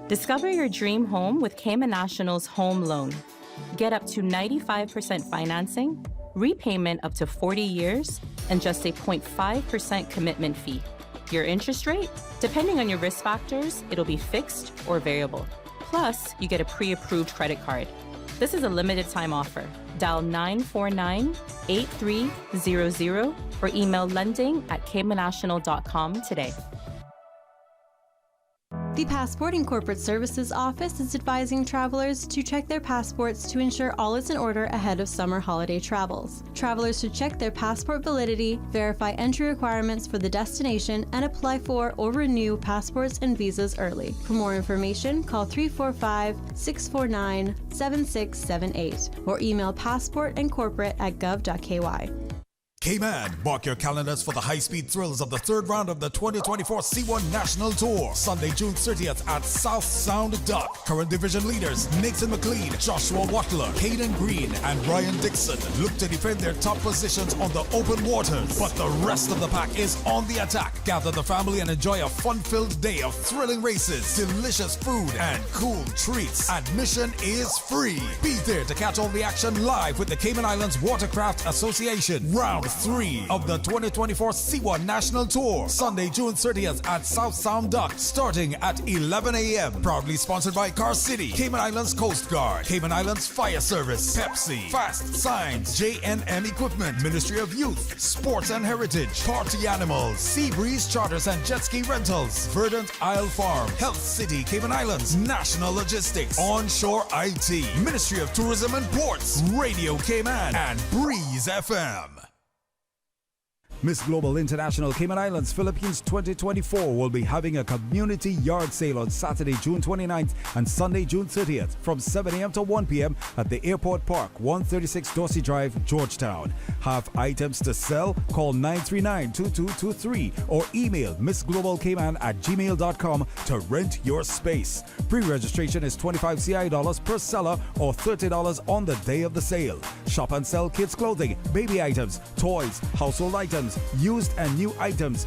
Discover your dream home with Cayman National's home loan. Get up to 95% financing, repayment up to 40 years, and just a 0.5% commitment fee. Your interest rate? Depending on your risk factors, it'll be fixed or variable. Plus, you get a pre-approved credit card. This is a limited time offer. Dial 949-8300 or email lending@caymannational.com today. The Passport and Corporate Services Office is advising travelers to check their passports to ensure all is in order ahead of summer holiday travels. Travelers should check their passport validity, verify entry requirements for the destination, and apply for or renew passports and visas early. For more information, call 345-649-7678 or email passportandcorporate@gov.ky. Cayman, mark your calendars for the high-speed thrills of the third round of the 2024 C1 National Tour, Sunday, June 30th at South Sound Dock. Current division leaders Nathan McLean, Joshua Watler, Hayden Green, and Ryan Dixon look to defend their top positions on the open waters, but the rest of the pack is on the attack. Gather the family and enjoy a fun-filled day of thrilling races, delicious food, and cool treats. Admission is free. Be there to catch all the action live with the Cayman Islands Watercraft Association. Round 3 of the 2024 C1 National Tour, Sunday, June 30th at South Sound Dock, starting at 11 a.m. Proudly sponsored by Car City, Cayman Islands Coast Guard, Cayman Islands Fire Service, Pepsi, Fast Signs, J&M Equipment, Ministry of Youth, Sports and Heritage, Party Animals, Sea Breeze Charters and Jet Ski Rentals, Verdant Isle Farm, Health City, Cayman Islands, National Logistics, Onshore IT, Ministry of Tourism and Ports, Radio Cayman, and Breeze FM. Miss Global International Cayman Islands Philippines 2024 will be having a community yard sale on Saturday, June 29th and Sunday, June 30th from 7 a.m. to 1 p.m. at the Airport Park, 136 Dorsey Drive, Georgetown. Have items to sell? Call 939-2223 or email missglobalcayman@gmail.com to rent your space. Pre-registration is $25 CI per seller or $30 on the day of the sale. Shop and sell kids' clothing, baby items, toys, household items, used and new items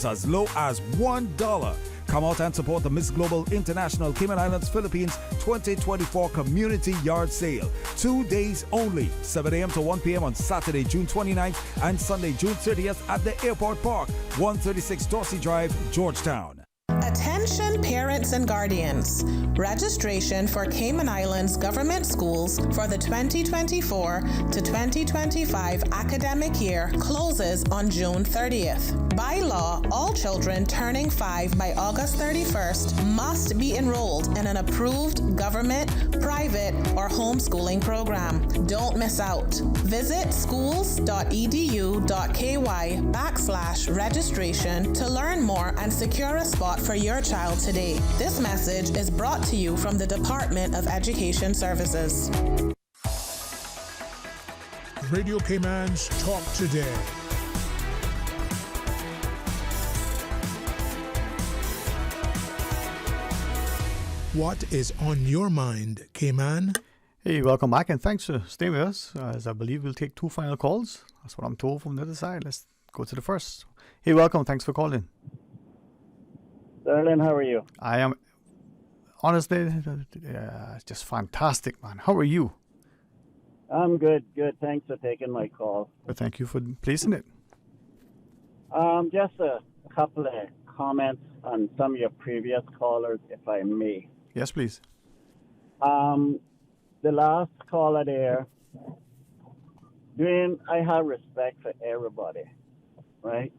as low as $1. Come out and support the Miss Global International Cayman Islands Philippines 2024 Community Yard Sale. 2 days only, 7 a.m. to 1 p.m. on Saturday, June 29th and Sunday, June 30th at the Airport Park, 136 Dorsey Drive, Georgetown. Attention parents and guardians. Registration for Cayman Islands government schools for the 2024 to 2025 academic year closes on June 30th. By law, all children turning 5 by August 31st must be enrolled in an approved government, private, or homeschooling program. Don't miss out. Visit schools.edu.ky/registration to learn more and secure a spot for your child today. This message is brought to you from the Department of Education Services. Radio Cayman's Talk Today. What is on your mind, Cayman? Hey, welcome back, and thanks for staying with us, as I believe we'll take 2 final calls. That's what I'm told from the other side. Let's go to the first. Hey, welcome. Thanks for calling. Darlene, how are you? I am, honestly, just fantastic, man. How are you? I'm good. Thanks for taking my call. Well, thank you for placing it. Just a couple of comments on some of your previous callers, if I may. Yes, please. The last caller there, Dwayne, I have respect for everybody, right?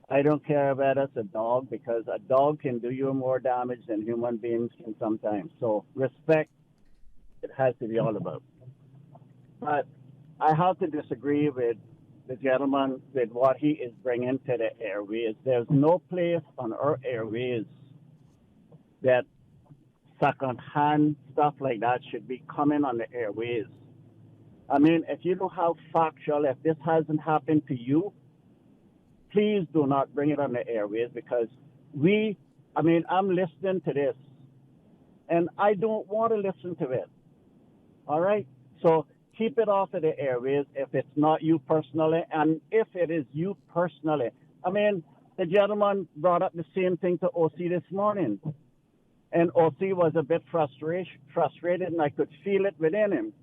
I don't care whether it's a dog because a dog can do you more damage than human beings can sometimes. So respect, it has to be all about. But I have to disagree with the gentleman with what he is bringing to the airways. There's no place on our airways that second-hand stuff like that should be coming on the airways. I mean, if you know how factual, if this hasn't happened to you, please do not bring it on the airways because I'm listening to this and I don't want to listen to it. All right? So keep it off of the airways if it's not you personally. And if it is you personally, I mean, the gentleman brought up the same thing to OC this morning. And OC was a bit frustrated, and I could feel it within him,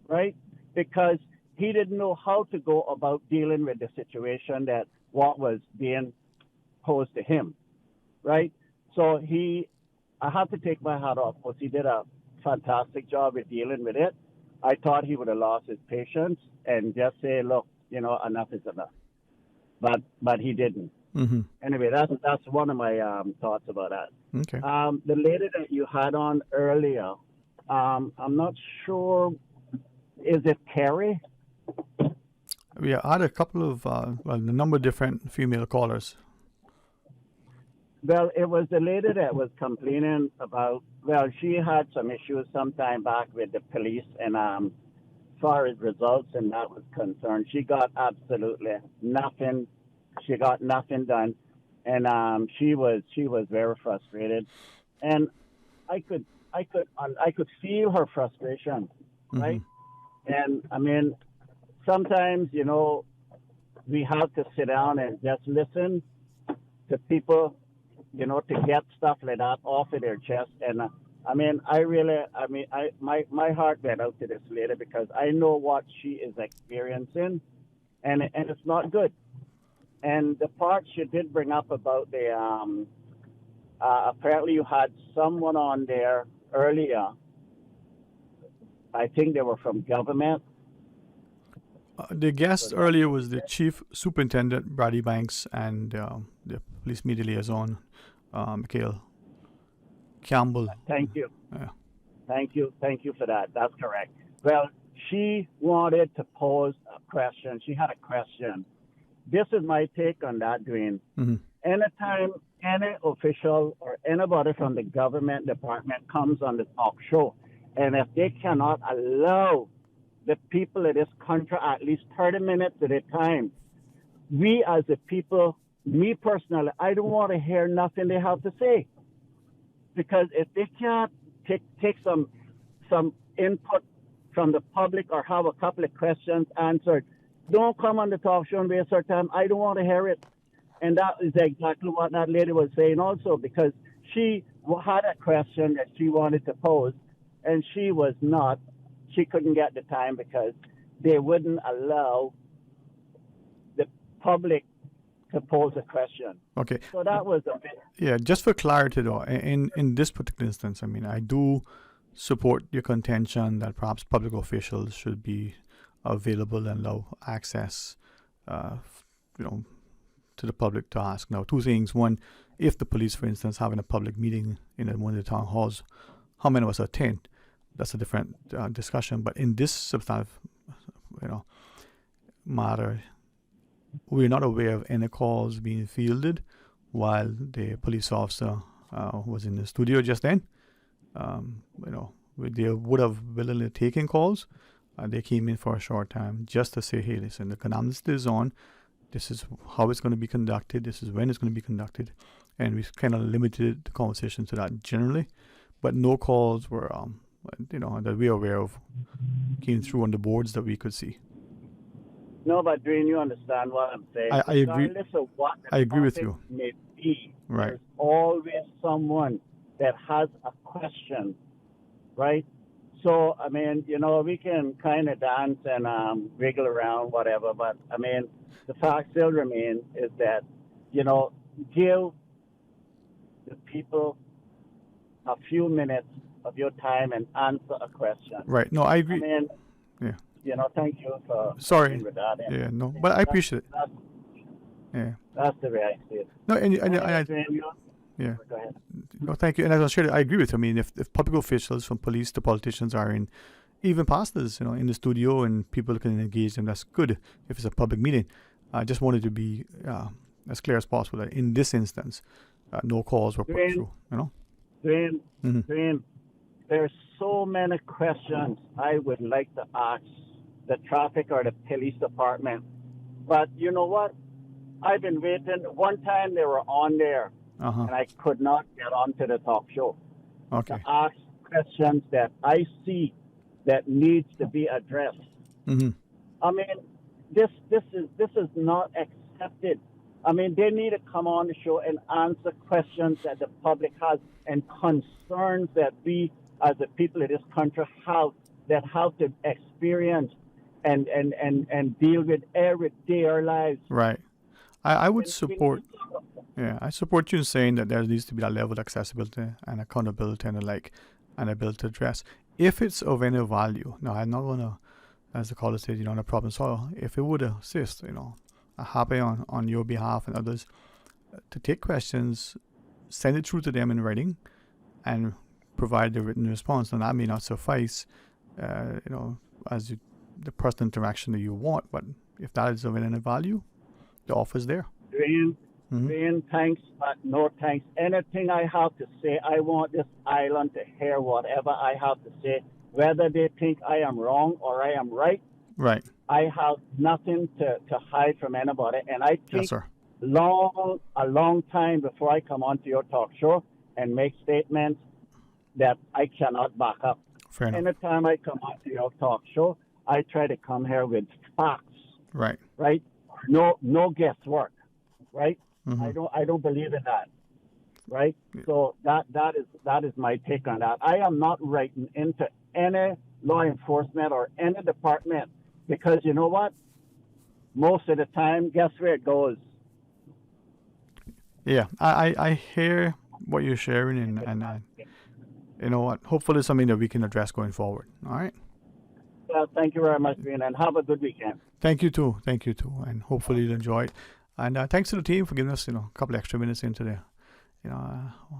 right? Because he didn't know how to go about dealing with the situation that what was being posed to him, right? So I have to take my hat off. OC did a fantastic job with dealing with it. I thought he would have lost his patience and just say, look, enough is enough. But he didn't. Mm-hmm. Anyway, that's one of my thoughts about that. Okay. The lady that you had on earlier, I'm not sure, is it Carrie? Yeah, I had a couple of, a number of different female callers. Well, it was the lady that was complaining about, she had some issues some time back with the police, and as far as results and that was concerned, she got absolutely nothing. She got nothing done, and she was very frustrated, and I could feel her frustration, right? Mm-hmm. And I mean, sometimes we have to sit down and just listen to people, to get stuff like that off of their chest. And my heart went out to this lady because I know what she is experiencing, and it's not good. And the part she did bring up about the apparently you had someone on there earlier. I think they were from government. The guest earlier was the Chief Superintendent, Brady Ebanks, and the police media liaison, Mikhail Campbell. Thank you. Yeah. Thank you for that. That's correct. Well, she wanted to pose a question. She had a question. This is my take on that, Dwayne. Mm-hmm. Anytime any official or anybody from the government department comes on the talk show, and if they cannot allow the people of this country at least 30 minutes at a time, we as the people, me personally, I don't want to hear nothing they have to say. Because if they can't take some input from the public or have a couple of questions answered, don't come on the talk show and waste our time. I don't want to hear it. And that is exactly what that lady was saying also, because she had a question that she wanted to pose, and she couldn't get the time because they wouldn't allow the public to pose a question. Okay. So that was a bit... Yeah, just for clarity though, in this particular instance, I mean, I do support your contention that perhaps public officials should be available and allow access, to the public to ask. Now, two things. One, if the police, for instance, having a public meeting in one of the town halls, how many of us attend? That's a different discussion. But in this substantive, matter, we're not aware of any calls being fielded while the police officer was in the studio just then. They would have willingly taken calls. They came in for a short time just to say, hey, listen, the amnesty is on. This is how it's going to be conducted. This is when it's going to be conducted. And we kind of limited the conversation to that generally. But no calls were, that we are aware of came through on the boards that we could see. No, but Dwayne, you understand what I'm saying. I agree. Regardless of what the I agree with you. may be, Right. There's always someone that has a question, right? So, I mean, we can kind of dance and wiggle around, whatever, but, I mean, the fact still remains is that, give the people a few minutes of your time and answer a question. Right. No, I agree. I mean, Yeah. you know, thank you for Sorry. being with that. Yeah, no, but I appreciate it. Yeah. That's the way I see it. No, and Yeah. Go ahead. No, thank you. And as I shared, I agree with you. I mean, if public officials, from police to politicians, are in, even pastors, in the studio and people can engage them, that's good if it's a public meeting. I just wanted to be as clear as possible that in this instance, no calls were put through, Dwayne, there's so many questions I would like to ask the traffic or the police department. But you know what? I've been waiting. One time they were on there, and I could not get onto the talk show to ask questions that I see that needs to be addressed. I mean, this is not accepted. I mean, they need to come on the show and answer questions that the public has and concerns that we, as the people of this country, have to experience and deal with every day of our lives. Right. I would support. Yeah, I support you in saying that there needs to be that level of accessibility and accountability and and ability to address. If it's of any value, now I'm not gonna, as the caller said, on a problem solver. If it would assist, I'm happy on your behalf and others to take questions, send it through to them in writing, and provide the written response. And that may not suffice, as the personal interaction that you want. But if that is of any value, the offer is there. Dwayne, thanks, but no thanks. Anything I have to say, I want this island to hear whatever I have to say, whether they think I am wrong or I am right. Right. I have nothing to hide from anybody, and I think Yes, sir. a long time before I come onto your talk show and make statements that I cannot back up. Fair enough. Anytime I come onto your talk show, I try to come here with facts. Right. Right? No guesswork. Right? I don't believe in that. Right? So that is my take on that. I am not writing into any law enforcement or any department because you know what? Most of the time, guess where it goes? Yeah, I hear what you're sharing, and you know what? Hopefully, it's something that we can address going forward. All right. Well, thank you very much, Dwayne, and have a good weekend. Thank you too, and hopefully you'll enjoy it. And thanks to the team for giving us, a couple extra minutes into the,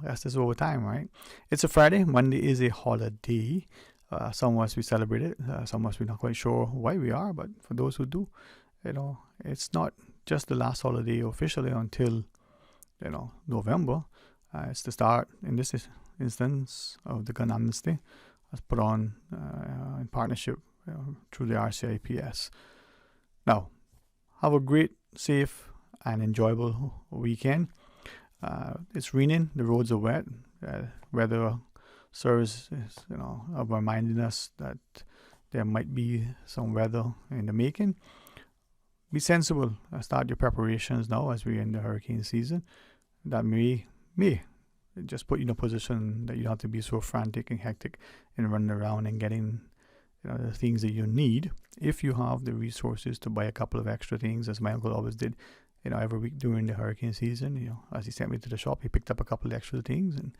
as this is overtime, right? It's a Friday. Monday is a holiday. Some of us we celebrate it. Some of us we're not quite sure why we are, but for those who do, it's not just the last holiday officially until, November. It's the start in this instance of the gun amnesty, as put on in partnership through the RCIPS. Now, have a great, safe, and enjoyable weekend. It's raining, the roads are wet. Weather service is, are reminding us that there might be some weather in the making. Be sensible. Start your preparations now as we're in the hurricane season. That may just put you in a position that you don't have to be so frantic and hectic and running around and getting the things that you need. If you have the resources to buy a couple of extra things, as my uncle always did, every week during the hurricane season, as he sent me to the shop, he picked up a couple of extra things. And,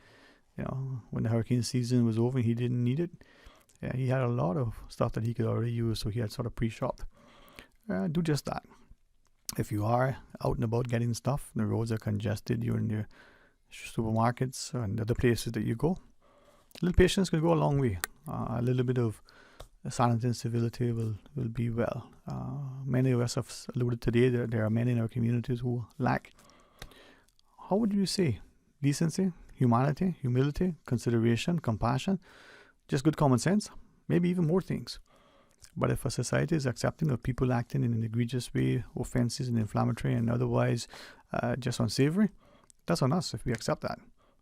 when the hurricane season was over and he didn't need it, he had a lot of stuff that he could already use, so he had sort of pre-shopped. Do just that. If you are out and about getting stuff, the roads are congested, you're in the supermarkets and other places that you go, a little patience can go a long way. A little bit of silence and civility will be well. Many of us have alluded today that there are many in our communities who lack, how would you say, decency, humanity, humility, consideration, compassion, just good common sense, maybe even more things. But if a society is accepting of people acting in an egregious way, offenses and inflammatory and otherwise just unsavory, that's on us if we accept that.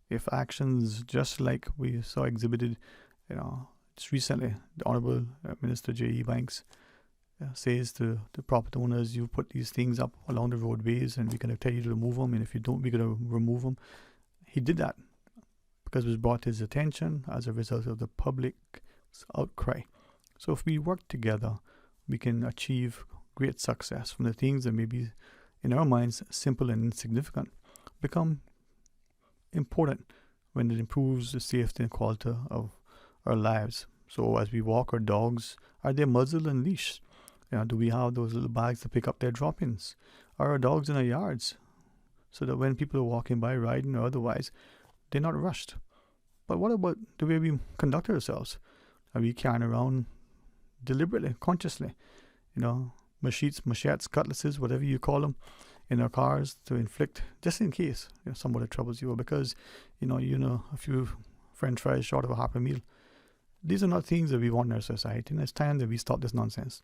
If actions just like we saw exhibited, just recently, the Honorable Minister J. Ebanks says to the property owners, you put these things up along the roadways and we're going to tell you to remove them, and if you don't, we're going to remove them. He did that because it was brought to his attention as a result of the public's outcry. So if we work together, we can achieve great success from the things that may be, in our minds, simple and insignificant, become important when it improves the safety and quality of our lives. So as we walk our dogs, are they muzzled and leashed? Do we have those little bags to pick up their drop-ins? Are our dogs in our yards so that when people are walking by, riding or otherwise, they're not rushed? But what about the way we conduct ourselves? Are we carrying around deliberately, consciously, machetes, cutlasses, whatever you call them, in our cars to inflict, just in case somebody troubles you, or because a few French fries short of a Happy Meal? These are not things that we want in our society, and it's time that we stop this nonsense.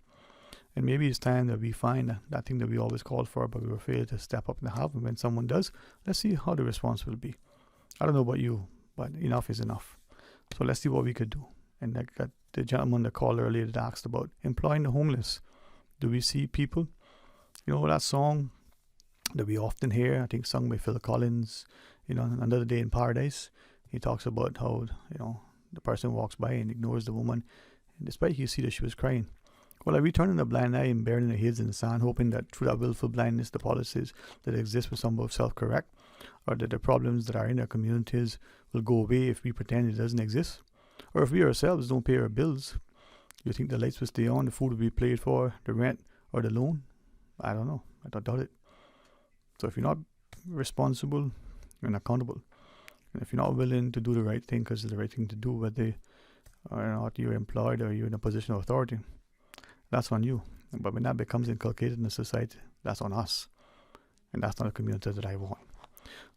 And maybe it's time that we find that thing that we always call for, but we're afraid to step up and have. And when someone does, let's see how the response will be. I don't know about you, but enough is enough. So let's see what we could do. And I got the gentleman that called earlier that asked about employing the homeless. Do we see people? That song that we often hear, I think sung by Phil Collins, Another Day in Paradise. He talks about how, the person walks by and ignores the woman, and despite you see that she was crying. Well, are we turning a blind eye and burying our heads in the sand, hoping that through that willful blindness, the policies that exist will somehow self-correct, or that the problems that are in our communities will go away if we pretend it doesn't exist? Or if we ourselves don't pay our bills, you think the lights will stay on, the food will be paid for, the rent, or the loan? I don't know. I don't doubt it. So if you're not responsible and accountable, and if you're not willing to do the right thing because it's the right thing to do, whether or not you're employed or you're in a position of authority, that's on you. But when that becomes inculcated in the society, that's on us. And that's not a community that I want.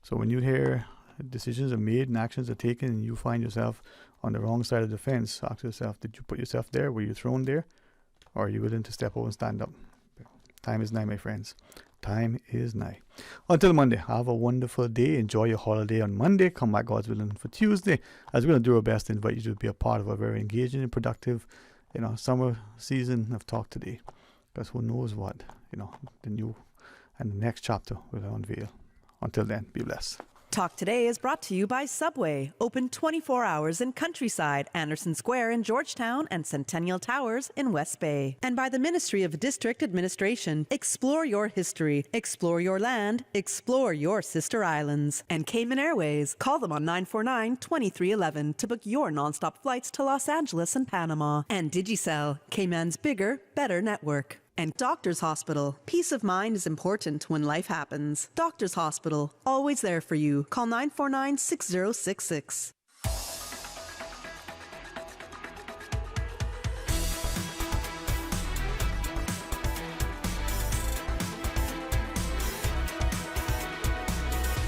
So when you hear decisions are made and actions are taken and you find yourself on the wrong side of the fence, ask yourself, did you put yourself there? Were you thrown there? Or are you willing to step over and stand up? Time is nigh, my friends. Time is nigh. Until Monday, have a wonderful day. Enjoy your holiday on Monday. Come back, God's willing, for Tuesday, as we're going to do our best to invite you to be a part of a very engaging and productive summer season of Talk Today. Because who knows what, the new and the next chapter will unveil. Until then, be blessed. Talk Today is brought to you by Subway, open 24 hours in Countryside, Anderson Square in Georgetown, and Centennial Towers in West Bay. And by the Ministry of District Administration. Explore your history, explore your land, explore your sister islands. And Cayman Airways. Call them on 949-2311 to book your nonstop flights to Los Angeles and Panama. And Digicel, Cayman's bigger, better network. And Doctors Hospital. Peace of mind is important when life happens. Doctors Hospital, always there for you. Call 949-6066.